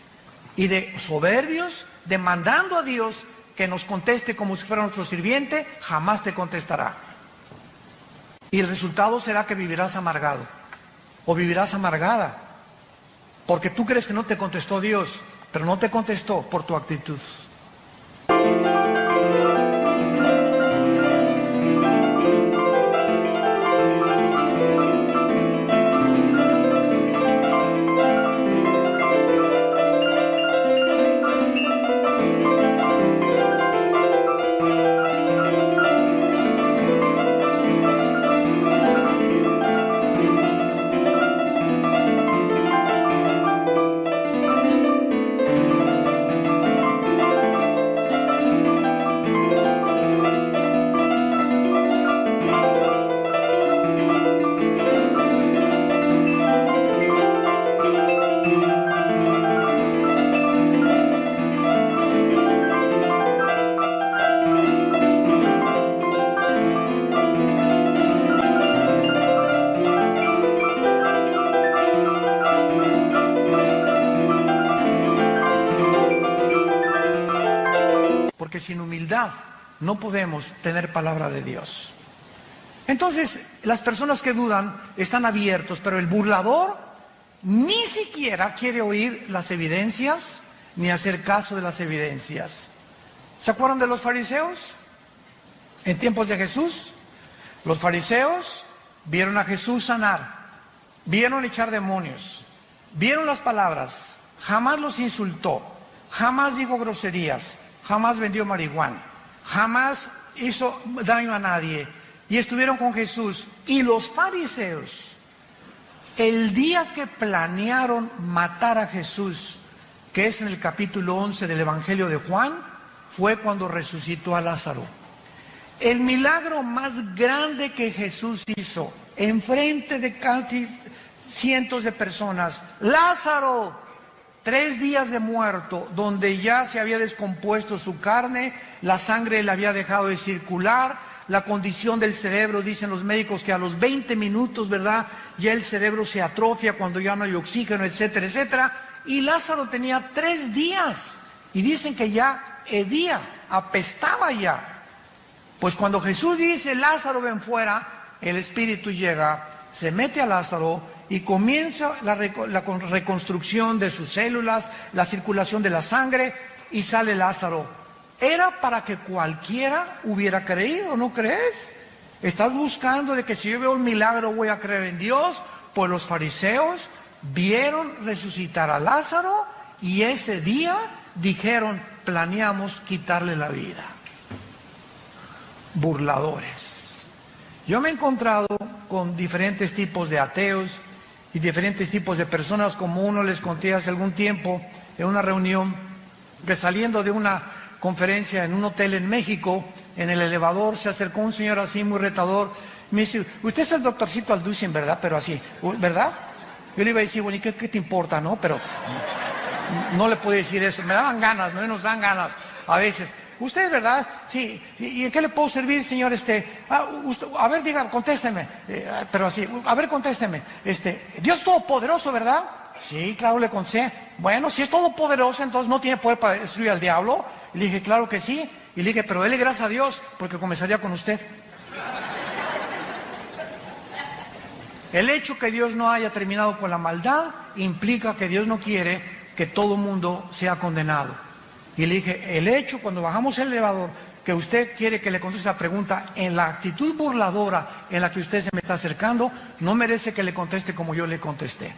y de soberbios, demandando a Dios que nos conteste como si fuera nuestro sirviente, jamás te contestará. Y el resultado será que vivirás amargado o vivirás amargada, porque tú crees que no te contestó Dios, pero no te contestó por tu actitud. Porque sin humildad no podemos tener palabra de Dios. Entonces, las personas que dudan están abiertos, pero el burlador ni siquiera quiere oír las evidencias ni hacer caso de las evidencias. ¿Se acuerdan de los fariseos? En tiempos de Jesús, los fariseos vieron a Jesús sanar, vieron echar demonios, vieron las palabras, jamás los insultó, jamás dijo groserías, jamás vendió marihuana, jamás hizo daño a nadie, y estuvieron con Jesús. Y los fariseos, el día que planearon matar a Jesús, que es en el capítulo 11 del Evangelio de Juan, fue cuando resucitó a Lázaro. El milagro más grande que Jesús hizo, enfrente de cientos de personas, Lázaro, 3 días de muerto, donde ya se había descompuesto su carne, la sangre le había dejado de circular, la condición del cerebro, dicen los médicos que a los 20 minutos, ¿verdad?, ya el cerebro se atrofia cuando ya no hay oxígeno, etcétera, etcétera. Y Lázaro tenía 3 días, y dicen que ya hedía, apestaba ya. Pues cuando Jesús dice, Lázaro, ven fuera, el espíritu llega, se mete a Lázaro, y comienza la reconstrucción de sus células, la circulación de la sangre, y sale Lázaro. Era para que cualquiera hubiera creído, ¿no crees? Estás buscando de que si yo veo un milagro voy a creer en Dios. Pues los fariseos vieron resucitar a Lázaro y ese día dijeron, planeamos quitarle la vida. Burladores. Yo me he encontrado con diferentes tipos de ateos y diferentes tipos de personas, como uno les conté hace algún tiempo en una reunión, que saliendo de una conferencia en un hotel en México, en el elevador se acercó un señor así muy retador, me dice, usted es el doctorcito Alducin, ¿verdad? Pero así, ¿verdad? Yo le iba a decir, bueno, ¿y qué te importa, no? Pero no le puedo decir eso, me daban ganas, no nos dan ganas a veces. ¿Usted, verdad? Sí. ¿Y en qué le puedo servir, señor? A ver, diga, contésteme. Pero así, a ver, contésteme. Dios es todopoderoso, ¿verdad? Sí, claro, le contesté. Bueno, si es todopoderoso, entonces no tiene poder para destruir al diablo. Y le dije, claro que sí. Y le dije, pero dele gracias a Dios, porque comenzaría con usted. El hecho que Dios no haya terminado con la maldad implica que Dios no quiere que todo mundo sea condenado. Y le dije, el hecho, cuando bajamos el elevador, que usted quiere que le conteste la pregunta en la actitud burladora en la que usted se me está acercando, no merece que le conteste como yo le contesté.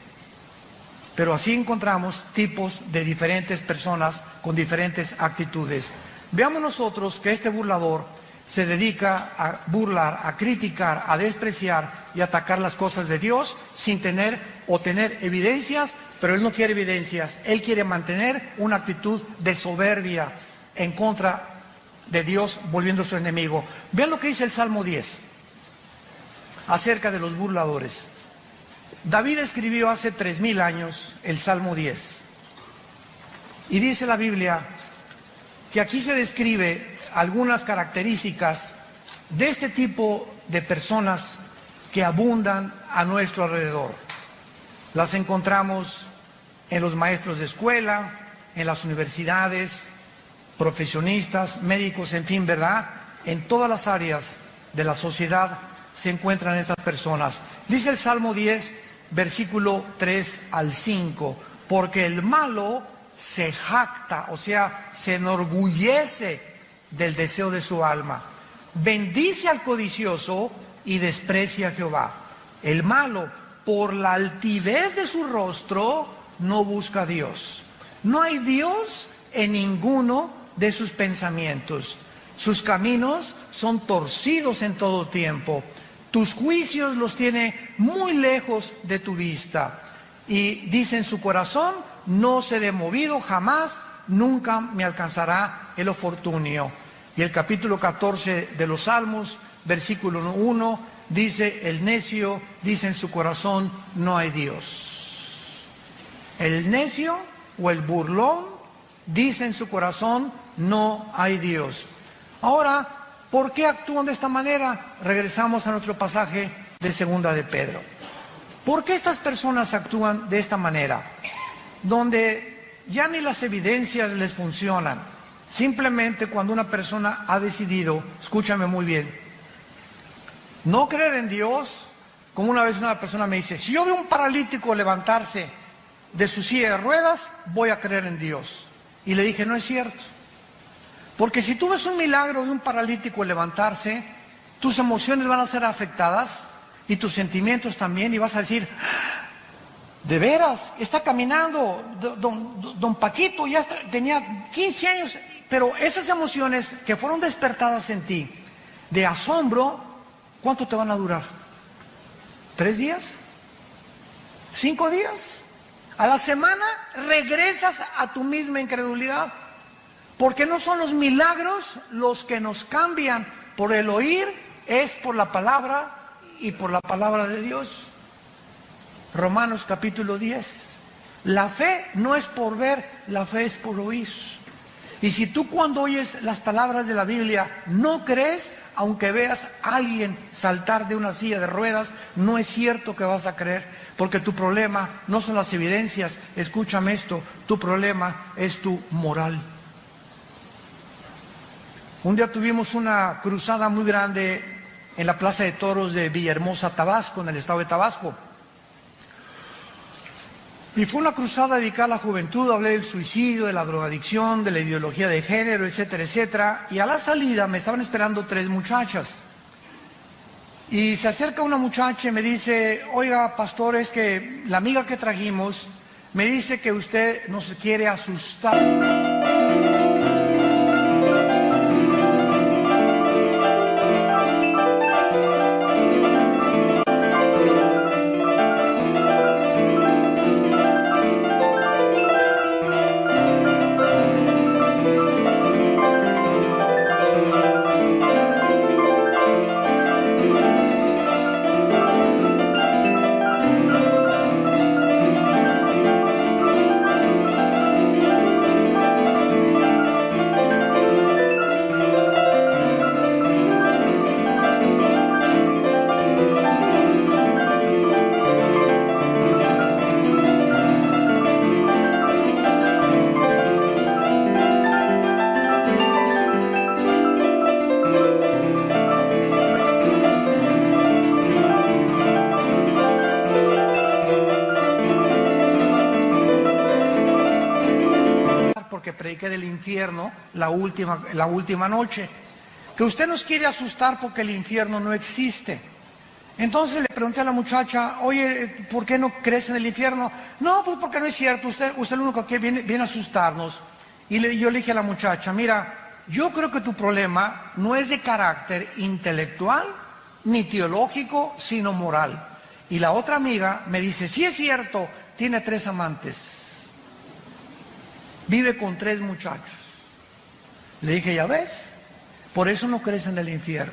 Pero así encontramos tipos de diferentes personas con diferentes actitudes. Veamos nosotros que este burlador se dedica a burlar, a criticar, a despreciar y atacar las cosas de Dios sin tener o tener evidencias, pero él no quiere evidencias, él quiere mantener una actitud de soberbia en contra de Dios, volviendo su enemigo. Vean lo que dice el Salmo 10 acerca de los burladores. David escribió hace 3000 años el Salmo 10. Y dice la Biblia que aquí se describe algunas características de este tipo de personas que abundan a nuestro alrededor. Las encontramos en los maestros de escuela, en las universidades, profesionistas, médicos, en fin, ¿verdad? En todas las áreas de la sociedad se encuentran estas personas. Dice el Salmo 10, versículo 3 al 5, porque el malo se jacta, o sea, se enorgullece del deseo de su alma. Bendice al codicioso y desprecia a Jehová. El malo, por la altivez de su rostro, no busca a Dios. No hay Dios en ninguno de sus pensamientos. Sus caminos son torcidos en todo tiempo. Tus juicios los tiene muy lejos de tu vista. Y dice en su corazón, no seré movido jamás, nunca me alcanzará el oportunio. Y el capítulo 14 de los Salmos, versículo 1, dice, el necio dice en su corazón, no hay Dios. El necio o el burlón dice en su corazón, no hay Dios. Ahora, ¿por qué actúan de esta manera? Regresamos a nuestro pasaje de Segunda de Pedro. ¿Por qué estas personas actúan de esta manera? Donde ya ni las evidencias les funcionan. Simplemente cuando una persona ha decidido, escúchame muy bien, no creer en Dios, como una vez una persona me dice, si yo veo un paralítico levantarse de su silla de ruedas, voy a creer en Dios. Y le dije, no es cierto. Porque si tú ves un milagro de un paralítico levantarse, tus emociones van a ser afectadas y tus sentimientos también, y vas a decir, de veras, está caminando, don Paquito ya tenía 15 años, pero esas emociones que fueron despertadas en ti, de asombro, ¿cuánto te van a durar? ¿3 días? ¿5 días? A la semana regresas a tu misma incredulidad, porque no son los milagros los que nos cambian por el oír, es por la palabra y por la palabra de Dios. Romanos capítulo 10. La fe no es por ver, la fe es por oír. Y si tú cuando oyes las palabras de la Biblia no crees, aunque veas a alguien saltar de una silla de ruedas, no es cierto que vas a creer, porque tu problema no son las evidencias, escúchame esto, tu problema es tu moral. Un día tuvimos una cruzada muy grande en la Plaza de Toros de Villahermosa, Tabasco, en el estado de Tabasco. Y fue una cruzada dedicada a la juventud, hablé del suicidio, de la drogadicción, de la ideología de género, etcétera, etcétera. Y a la salida me estaban esperando 3 muchachas. Y se acerca una muchacha y me dice, oiga, pastor, es que la amiga que trajimos me dice que usted nos quiere asustar. Porque prediqué del infierno la última noche, que usted nos quiere asustar porque el infierno no existe. Entonces le pregunté a la muchacha, oye, ¿por qué no crees en el infierno? No, pues porque no es cierto, usted es el único que viene a asustarnos. Y yo le dije a la muchacha, mira, yo creo que tu problema no es de carácter intelectual ni teológico, sino moral. Y la otra amiga me dice, sí es cierto, tiene 3 amantes. Vive con 3 muchachos. Le dije, ya ves, por eso no crees en el infierno.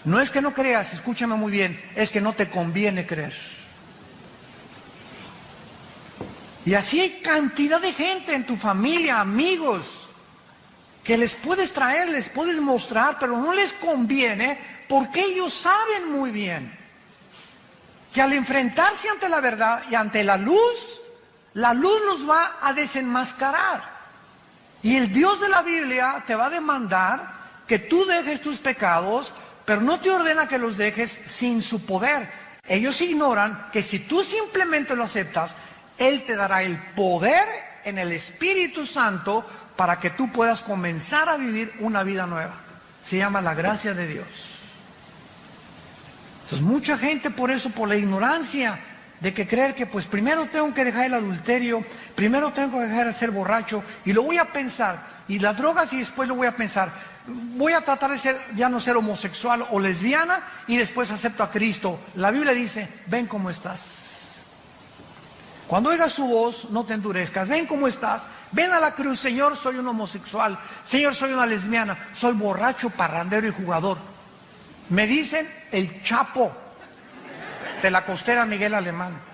No es que no creas, escúchame muy bien, es que no te conviene creer. Y así hay cantidad de gente en tu familia, amigos, que les puedes traer, les puedes mostrar, pero no les conviene porque ellos saben muy bien que al enfrentarse ante la verdad y ante la luz los va a desenmascarar. Y el Dios de la Biblia te va a demandar que tú dejes tus pecados, pero no te ordena que los dejes sin su poder. Ellos ignoran que si tú simplemente lo aceptas, Él te dará el poder en el Espíritu Santo para que tú puedas comenzar a vivir una vida nueva. Se llama la gracia de Dios. Entonces mucha gente por eso, por la ignorancia de que creer que pues primero tengo que dejar el adulterio, primero tengo que dejar de ser borracho y lo voy a pensar, y las drogas y después lo voy a pensar, voy a tratar de ser, ya no ser homosexual o lesbiana y después acepto a Cristo. La Biblia dice, ven cómo estás. Cuando oigas su voz, no te endurezcas, ven cómo estás, ven a la cruz, Señor, soy un homosexual, Señor, soy una lesbiana, soy borracho, parrandero y jugador. Me dicen el Chapo de la costera Miguel Alemán.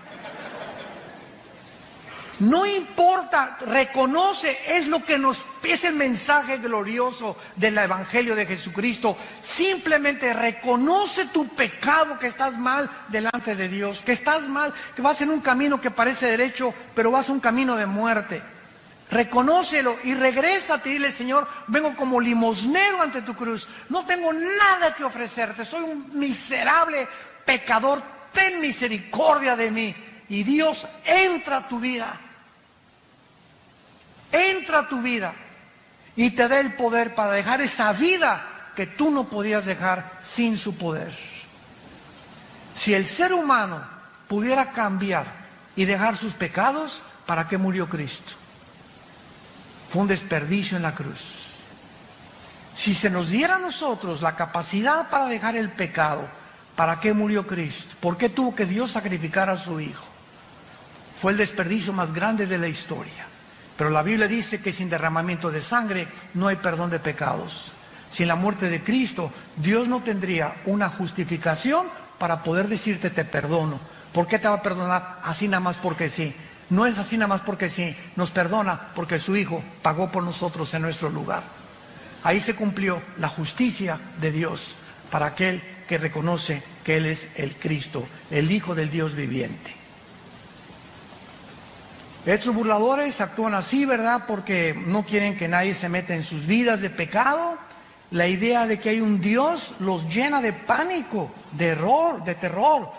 No importa, reconoce, es el mensaje glorioso del Evangelio de Jesucristo. Simplemente reconoce tu pecado, que estás mal delante de Dios, que estás mal, que vas en un camino que parece derecho, pero vas a un camino de muerte. Reconócelo y regrésate y dile, Señor, vengo como limosnero ante tu cruz, no tengo nada que ofrecerte, soy un miserable pecador, ten misericordia de mí. Y Dios entra a tu vida, entra a tu vida y te da el poder para dejar esa vida que tú no podías dejar sin su poder. Si el ser humano pudiera cambiar y dejar sus pecados, ¿para qué murió Cristo? Fue un desperdicio en la cruz. Si se nos diera a nosotros la capacidad para dejar el pecado, ¿para qué murió Cristo? ¿Por qué tuvo que Dios sacrificar a su Hijo? Fue el desperdicio más grande de la historia. Pero la Biblia dice que sin derramamiento de sangre no hay perdón de pecados. Sin la muerte de Cristo, Dios no tendría una justificación para poder decirte te perdono. ¿Por qué te va a perdonar? Así nada más porque sí. No es así nada más porque sí. Nos perdona porque su Hijo pagó por nosotros en nuestro lugar. Ahí se cumplió la justicia de Dios para aquel que reconoce que Él es el Cristo, el Hijo del Dios viviente. Estos burladores actúan así, ¿verdad? Porque no quieren que nadie se meta en sus vidas de pecado. La idea de que hay un Dios los llena de pánico, de error, de terror,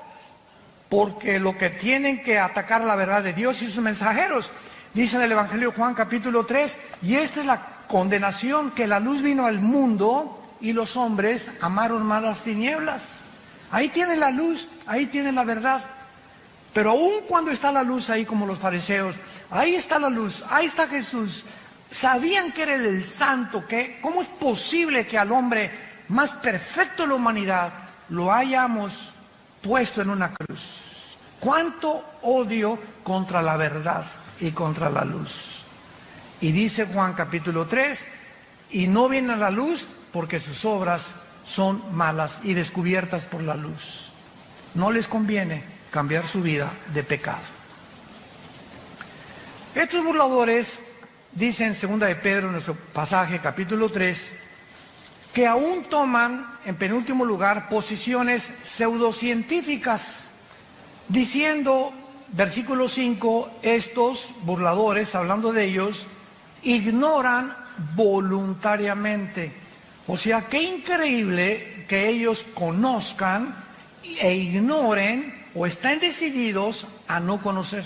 porque lo que tienen que atacar la verdad de Dios y sus mensajeros. Dice en el Evangelio de Juan capítulo 3, y esta es la condenación, que la luz vino al mundo y los hombres amaron más las tinieblas. Ahí tiene la luz, ahí tiene la verdad. Pero aún cuando está la luz ahí, como los fariseos, ahí está la luz, ahí está Jesús. Sabían que era el santo, que ¿cómo es posible que al hombre más perfecto de la humanidad lo hayamos puesto en una cruz? ¿Cuánto odio contra la verdad y contra la luz? Y dice Juan capítulo 3, y no vienen a la luz porque sus obras son malas y descubiertas por la luz. No les conviene cambiar su vida de pecado. Estos burladores dicen en 2 de Pedro, en nuestro pasaje, capítulo 3, que aún toman, en penúltimo lugar, posiciones pseudocientíficas, diciendo, versículo 5, estos burladores, hablando de ellos, ignoran voluntariamente. O sea, qué increíble que ellos conozcan e ignoren o están decididos a no conocer.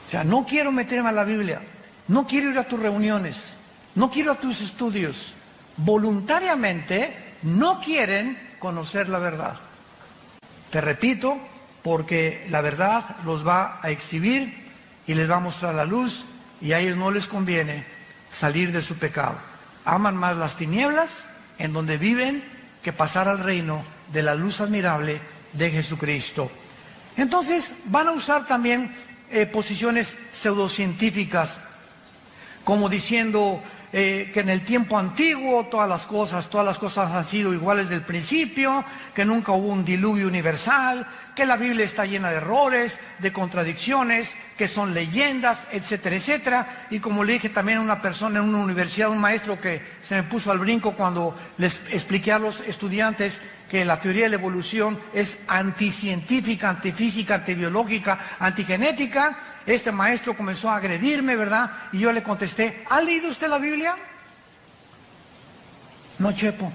O sea, no quiero meterme a la Biblia, no quiero ir a tus reuniones, no quiero a tus estudios. Voluntariamente no quieren conocer la verdad. Te repito, porque la verdad los va a exhibir y les va a mostrar la luz, y a ellos no les conviene salir de su pecado. Aman más las tinieblas en donde viven que pasar al reino de la luz admirable de Jesucristo. Entonces van a usar también posiciones pseudocientíficas, como diciendo que en el tiempo antiguo todas las cosas han sido iguales del principio, que nunca hubo un diluvio universal, que la Biblia está llena de errores, de contradicciones, que son leyendas, etcétera, etcétera. Y como le dije también a una persona en una universidad, un maestro que se me puso al brinco cuando les expliqué a los estudiantes que la teoría de la evolución es anticientífica, antifísica, antibiológica, antigenética, este maestro comenzó a agredirme, ¿verdad? Y yo le contesté, ¿ha leído usted la Biblia? No, Chepo.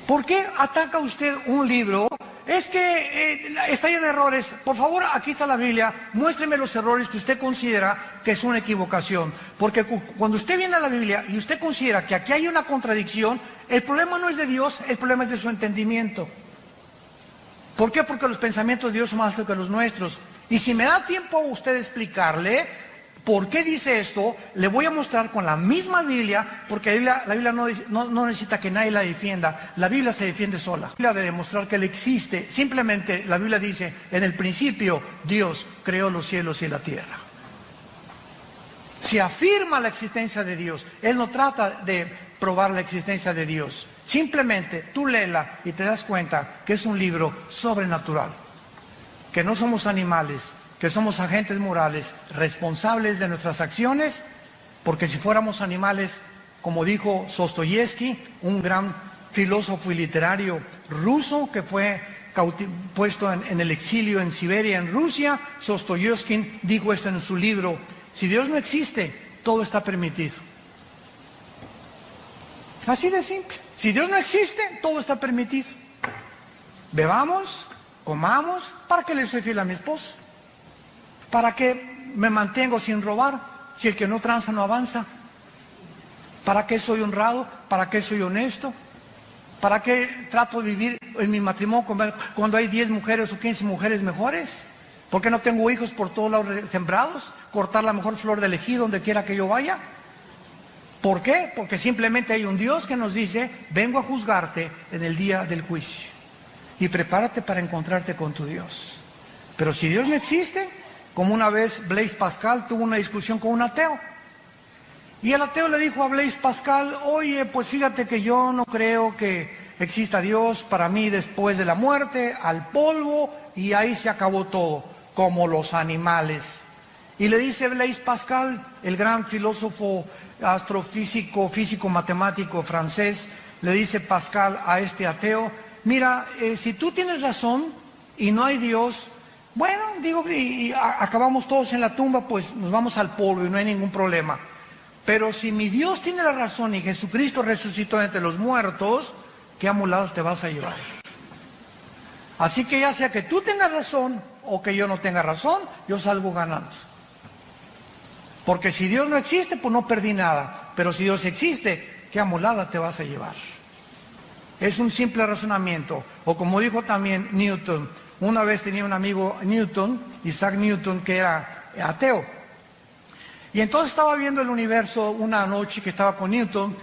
¿Por qué ataca usted un libro? Es que está lleno de errores. Por favor, aquí está la Biblia. Muéstreme los errores que usted considera que es una equivocación. Porque cuando usted viene a la Biblia y usted considera que aquí hay una contradicción, el problema no es de Dios, el problema es de su entendimiento. ¿Por qué? Porque los pensamientos de Dios son más altos que los nuestros. Y si me da tiempo a usted explicarle por qué dice esto, le voy a mostrar con la misma Biblia, porque la Biblia no necesita que nadie la defienda, la Biblia se defiende sola. La Biblia de demostrar que Él existe, simplemente la Biblia dice, en el principio Dios creó los cielos y la tierra. Se afirma la existencia de Dios, Él no trata de probar la existencia de Dios, simplemente tú léela y te das cuenta que es un libro sobrenatural, que no somos animales, que somos agentes morales responsables de nuestras acciones, porque si fuéramos animales, como dijo Dostoyevski, un gran filósofo y literario ruso que fue puesto en el exilio en Siberia, en Rusia, Dostoyevski dijo esto en su libro, si Dios no existe, todo está permitido. Así de simple, si Dios no existe, todo está permitido. Bebamos, comamos, ¿para qué le soy fiel a mi esposa? ¿Para qué me mantengo sin robar si el que no tranza no avanza? ¿Para qué soy honrado? ¿Para qué soy honesto? ¿Para qué trato de vivir en mi matrimonio cuando hay 10 mujeres o 15 mujeres mejores? ¿Por qué no tengo hijos por todos lados sembrados? ¿Cortar la mejor flor del ejido donde quiera que yo vaya? ¿Por qué? Porque simplemente hay un Dios que nos dice, vengo a juzgarte en el día del juicio. Y prepárate para encontrarte con tu Dios. Pero si Dios no existe, como una vez Blaise Pascal tuvo una discusión con un ateo. Y el ateo le dijo a Blaise Pascal, oye, pues fíjate que yo no creo que exista Dios, para mí después de la muerte, al polvo, y ahí se acabó todo, como los animales. Y le dice Blaise Pascal, el gran filósofo astrofísico, físico matemático francés, le dice Pascal a este ateo, mira, si tú tienes razón y no hay Dios, bueno, digo, y acabamos todos en la tumba, pues nos vamos al polvo y no hay ningún problema. Pero si mi Dios tiene la razón y Jesucristo resucitó entre los muertos, ¿qué amulados te vas a llevar? Así que ya sea que tú tengas razón o que yo no tenga razón, yo salgo ganando. Porque si Dios no existe, pues no perdí nada. Pero si Dios existe, ¿qué amulada te vas a llevar? Es un simple razonamiento. O como dijo también Newton, una vez tenía un amigo Newton, Isaac Newton, que era ateo. Y entonces estaba viendo el universo una noche que estaba con Newton,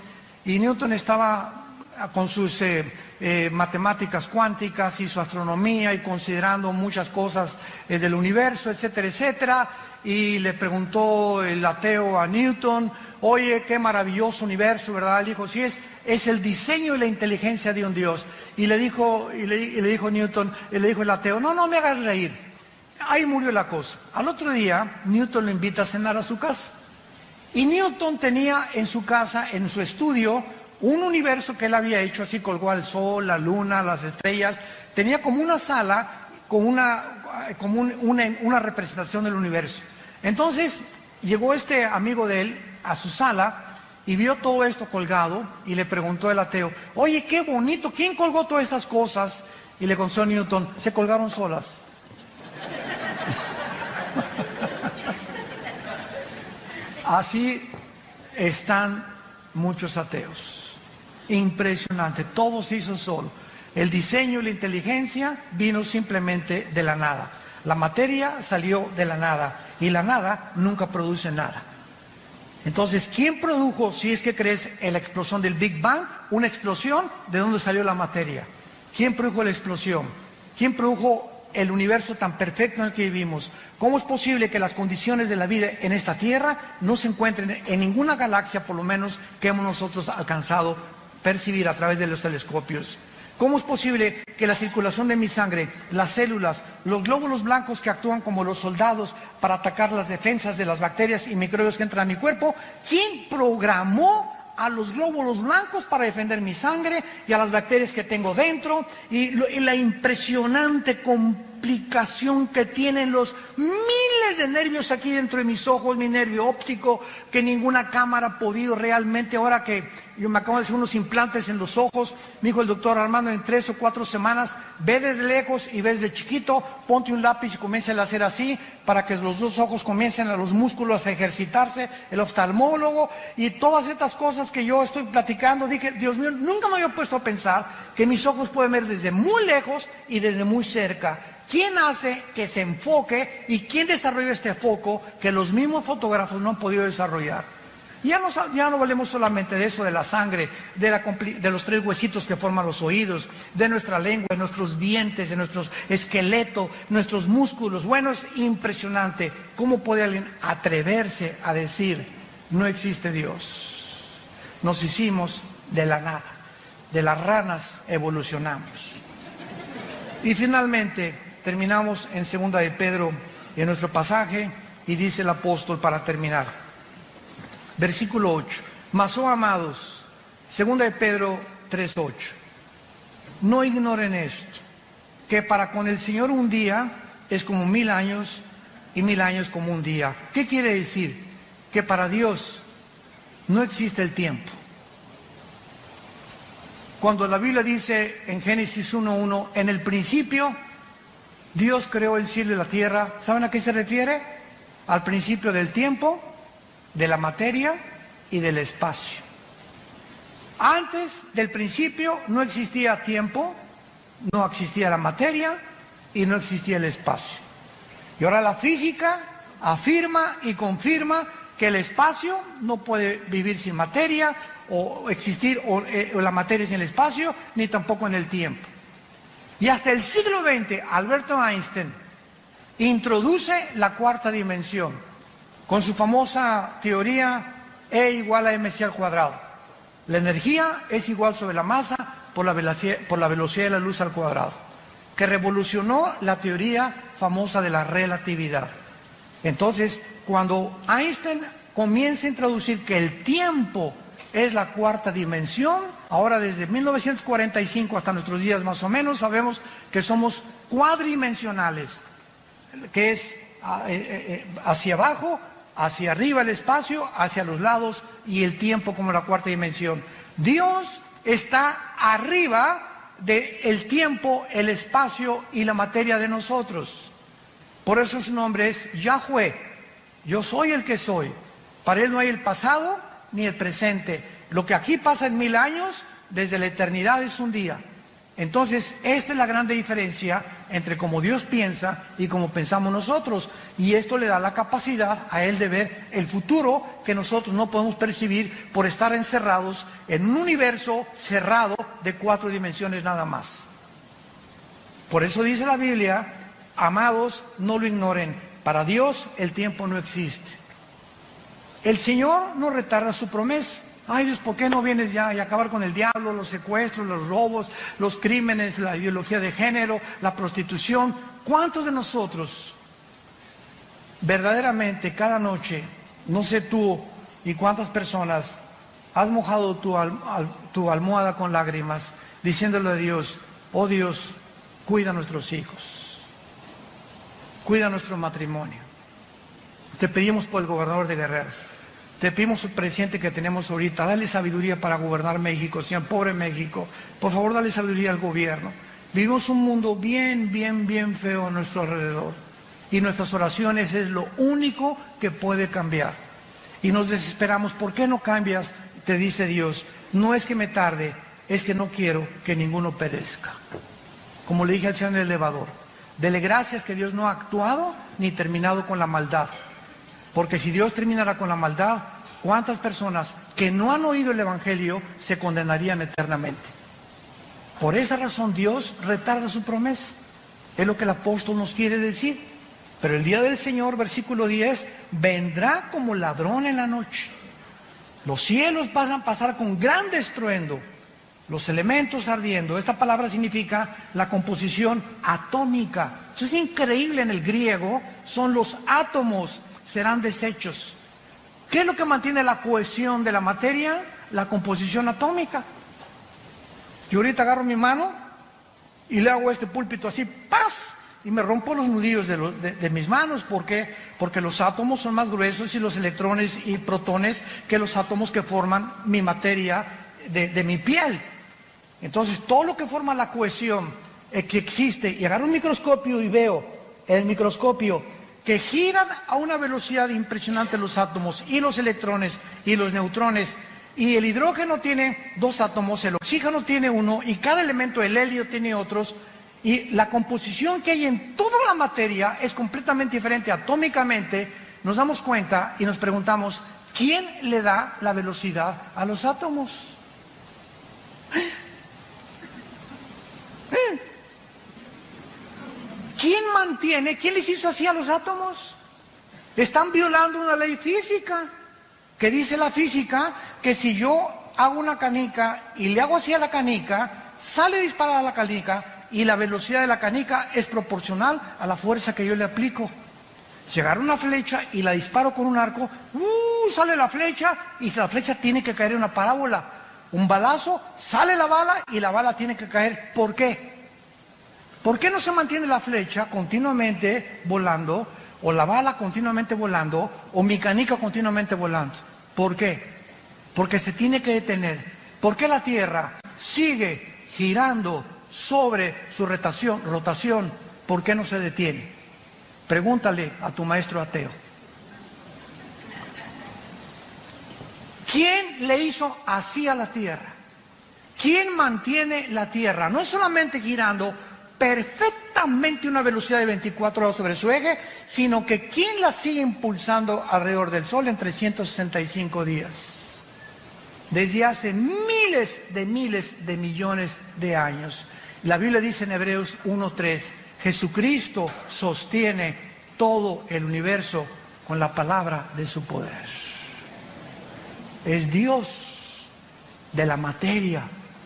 y Newton estaba con sus matemáticas cuánticas y su astronomía y considerando muchas cosas del universo, etcétera, etcétera. Y le preguntó el ateo a Newton, oye, qué maravilloso universo, ¿verdad? Le dijo, sí, es el diseño y la inteligencia de un Dios. Y le dijo Newton, le dijo el ateo, no me hagas reír. Ahí murió la cosa. Al otro día, Newton lo invita a cenar a su casa. Y Newton tenía en su casa, en su estudio, un universo que él había hecho, así colgó al sol, la luna, las estrellas. Tenía como una sala con una representación del universo. Entonces, llegó este amigo de él a su sala y vio todo esto colgado y le preguntó el ateo, oye, qué bonito, ¿quién colgó todas estas cosas? Y le contestó Newton, se colgaron solas. Así están muchos ateos. Impresionante, todo se hizo solo. El diseño y la inteligencia vino simplemente de la nada. La materia salió de la nada y la nada nunca produce nada. Entonces, ¿quién produjo, si es que crees en la explosión del Big Bang, una explosión? ¿De dónde salió la materia? ¿Quién produjo la explosión? ¿Quién produjo el universo tan perfecto en el que vivimos? ¿Cómo es posible que las condiciones de la vida en esta Tierra no se encuentren en ninguna galaxia, por lo menos, que hemos nosotros alcanzado a percibir a través de los telescopios? ¿Cómo es posible que la circulación de mi sangre, las células, los glóbulos blancos que actúan como los soldados para atacar las defensas de las bacterias y microbios que entran a mi cuerpo, quién programó a los glóbulos blancos para defender mi sangre y a las bacterias que tengo dentro? Y la impresionante complicación que tienen los miles de nervios aquí dentro de mis ojos, mi nervio óptico, que ninguna cámara ha podido realmente. Ahora que yo me acabo de hacer unos implantes en los ojos, me dijo el doctor Armando, en 3 o 4 semanas, ve desde lejos y ves de chiquito, ponte un lápiz y comienza a hacer así, para que los dos ojos comiencen a los músculos a ejercitarse, el oftalmólogo, y todas estas cosas que yo estoy platicando. Dije, Dios mío, nunca me había puesto a pensar que mis ojos pueden ver desde muy lejos y desde muy cerca. ¿Quién hace que se enfoque y quién desarrolla este foco que los mismos fotógrafos no han podido desarrollar? Ya no hablemos solamente de eso, de la sangre, de los 3 huesitos que forman los oídos, de nuestra lengua, de nuestros dientes, de nuestro esqueleto, nuestros músculos. Bueno, es impresionante cómo puede alguien atreverse a decir, no existe Dios. Nos hicimos de la nada, de las ranas evolucionamos. Y finalmente terminamos en 2 de Pedro, en nuestro pasaje, y dice el apóstol para terminar. Versículo 8. Mas, oh amados, 2 de Pedro 3:8. No ignoren esto, que para con el Señor un día es como 1000 años y 1000 años como un día. ¿Qué quiere decir? Que para Dios no existe el tiempo. Cuando la Biblia dice en Génesis 1:1, en el principio Dios creó el cielo y la tierra, ¿saben a qué se refiere? Al principio del tiempo, de la materia y del espacio. Antes del principio no existía tiempo, no existía la materia y no existía el espacio. Y ahora la física afirma y confirma que el espacio no puede vivir sin materia, o existir o la materia sin el espacio, ni tampoco en el tiempo. Y hasta el siglo XX, Alberto Einstein introduce la 4ª dimensión, con su famosa teoría E igual a mc al cuadrado. La energía es igual sobre la masa por la velocidad de la luz al cuadrado, que revolucionó la teoría famosa de la relatividad. Entonces, cuando Einstein comienza a introducir que el tiempo es la 4ª dimensión, ahora desde 1945 hasta nuestros días más o menos, sabemos que somos cuadridimensionales, que es hacia abajo, hacia arriba el espacio, hacia los lados, y el tiempo como la 4ª dimensión. Dios está arriba del tiempo, el espacio y la materia de nosotros. Por eso su nombre es Yahweh. Yo soy el que soy. Para Él no hay el pasado ni el presente. Lo que aquí pasa en 1000 años, desde la eternidad es un día. Entonces, esta es la grande diferencia entre cómo Dios piensa y cómo pensamos nosotros. Y esto le da la capacidad a Él de ver el futuro que nosotros no podemos percibir por estar encerrados en un universo cerrado de 4 dimensiones nada más. Por eso dice la Biblia, amados, no lo ignoren. Para Dios el tiempo no existe. El Señor no retarda su promesa. Ay Dios, ¿por qué no vienes ya y acabar con el diablo, los secuestros, los robos, los crímenes, la ideología de género, la prostitución? ¿Cuántos de nosotros verdaderamente cada noche, no sé tú y cuántas personas, has mojado tu almohada con lágrimas, diciéndole a Dios, oh Dios, cuida a nuestros hijos, cuida nuestro matrimonio? Te pedimos por el gobernador de Guerrero. Te pedimos el presidente que tenemos ahorita, dale sabiduría para gobernar México, Señor, pobre México. Por favor, dale sabiduría al gobierno. Vivimos un mundo bien feo a nuestro alrededor. Y nuestras oraciones es lo único que puede cambiar. Y nos desesperamos, ¿por qué no cambias? Te dice Dios, no es que me tarde, es que no quiero que ninguno perezca. Como le dije al Señor en el elevador, dele gracias que Dios no ha actuado ni terminado con la maldad. Porque si Dios terminara con la maldad, ¿cuántas personas que no han oído el Evangelio se condenarían eternamente? Por esa razón Dios retarda su promesa. Es lo que el apóstol nos quiere decir. Pero el día del Señor, versículo 10, vendrá como ladrón en la noche. Los cielos van a pasar con gran estruendo. los elementos ardiendo. Esta palabra significa la composición atómica. Eso es increíble en el griego, son los átomos, serán desechos. ¿Qué es lo que mantiene la cohesión de la materia? La composición atómica. Yo ahorita agarro mi mano y le hago este púlpito así, ¡paz! Y me rompo los nudillos de mis manos. ¿Por qué? Porque los átomos son más gruesos y los electrones y protones que los átomos que forman mi materia de mi piel. Entonces, todo lo que forma la cohesión que existe, y agarro un microscopio y veo el microscopio que giran a una velocidad impresionante los átomos y los electrones y los neutrones, y el hidrógeno tiene 2 átomos, el oxígeno tiene 1, y cada elemento, el helio, tiene otros. Y la composición que hay en toda la materia es completamente diferente atómicamente. Nos damos cuenta y nos preguntamos, ¿quién le da la velocidad a los átomos? ¿Quién les hizo así a los átomos? Están violando una ley física, que dice la física que si yo hago una canica y le hago así a la canica, sale disparada la canica, y la velocidad de la canica es proporcional a la fuerza que yo le aplico. Si agarro una flecha y la disparo con un arco, sale la flecha, y la flecha tiene que caer en una parábola. Un balazo, sale la bala y la bala tiene que caer. ¿Por qué? ¿Por qué no se mantiene la flecha continuamente volando, o la bala continuamente volando, o mi canica continuamente volando? ¿Por qué? Porque se tiene que detener. ¿Por qué la Tierra sigue girando sobre su rotación? ¿Por qué no se detiene? Pregúntale a tu maestro ateo. ¿Quién le hizo así a la Tierra? ¿Quién mantiene la Tierra? No es solamente girando perfectamente una velocidad de 24 horas sobre su eje, sino que ¿quién la sigue impulsando alrededor del Sol en 365 días? Desde hace miles de millones de años. La Biblia dice en Hebreos 1:3, Jesucristo sostiene todo el universo con la palabra de su poder. Es Dios de la materia,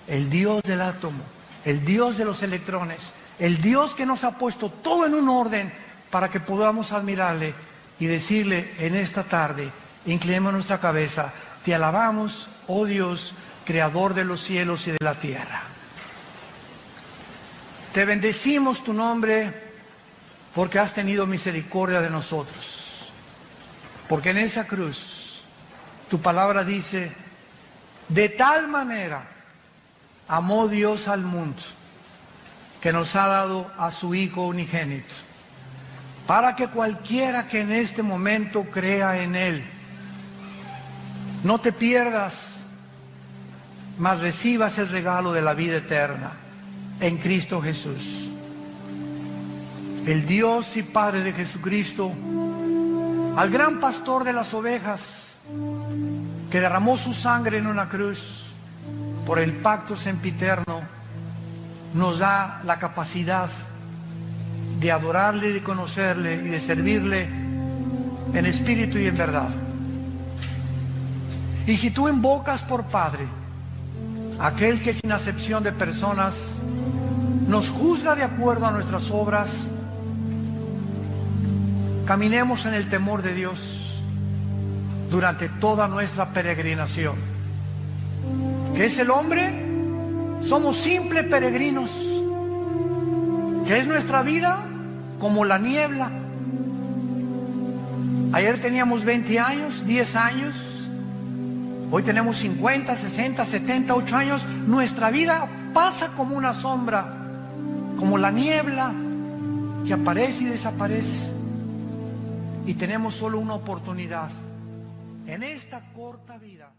el Dios del átomo, el Dios de los electrones, el Dios que nos ha puesto todo en un orden para que podamos admirarle y decirle en esta tarde, inclinemos nuestra cabeza, te alabamos, oh Dios, creador de los cielos y de la tierra. Te bendecimos tu nombre porque has tenido misericordia de nosotros. Porque en esa cruz, tu palabra dice, de tal manera amó Dios al mundo, que nos ha dado a su Hijo unigénito, para que cualquiera que en este momento crea en Él, no te pierdas, mas recibas el regalo de la vida eterna en Cristo Jesús. El Dios y Padre de Jesucristo, al gran pastor de las ovejas, que derramó su sangre en una cruz por el pacto sempiterno, nos da la capacidad de adorarle, de conocerle y de servirle en espíritu y en verdad. Y si tú invocas por Padre aquel que sin acepción de personas nos juzga de acuerdo a nuestras obras, caminemos en el temor de Dios durante toda nuestra peregrinación. ¿Qué es el hombre? Somos simples peregrinos. ¿Qué es nuestra vida? Como la niebla. Ayer teníamos 20 años, 10 años. Hoy tenemos 50, 60, 70, 8 años. Nuestra vida pasa como una sombra, como la niebla que aparece y desaparece. Y tenemos solo una oportunidad en esta corta vida.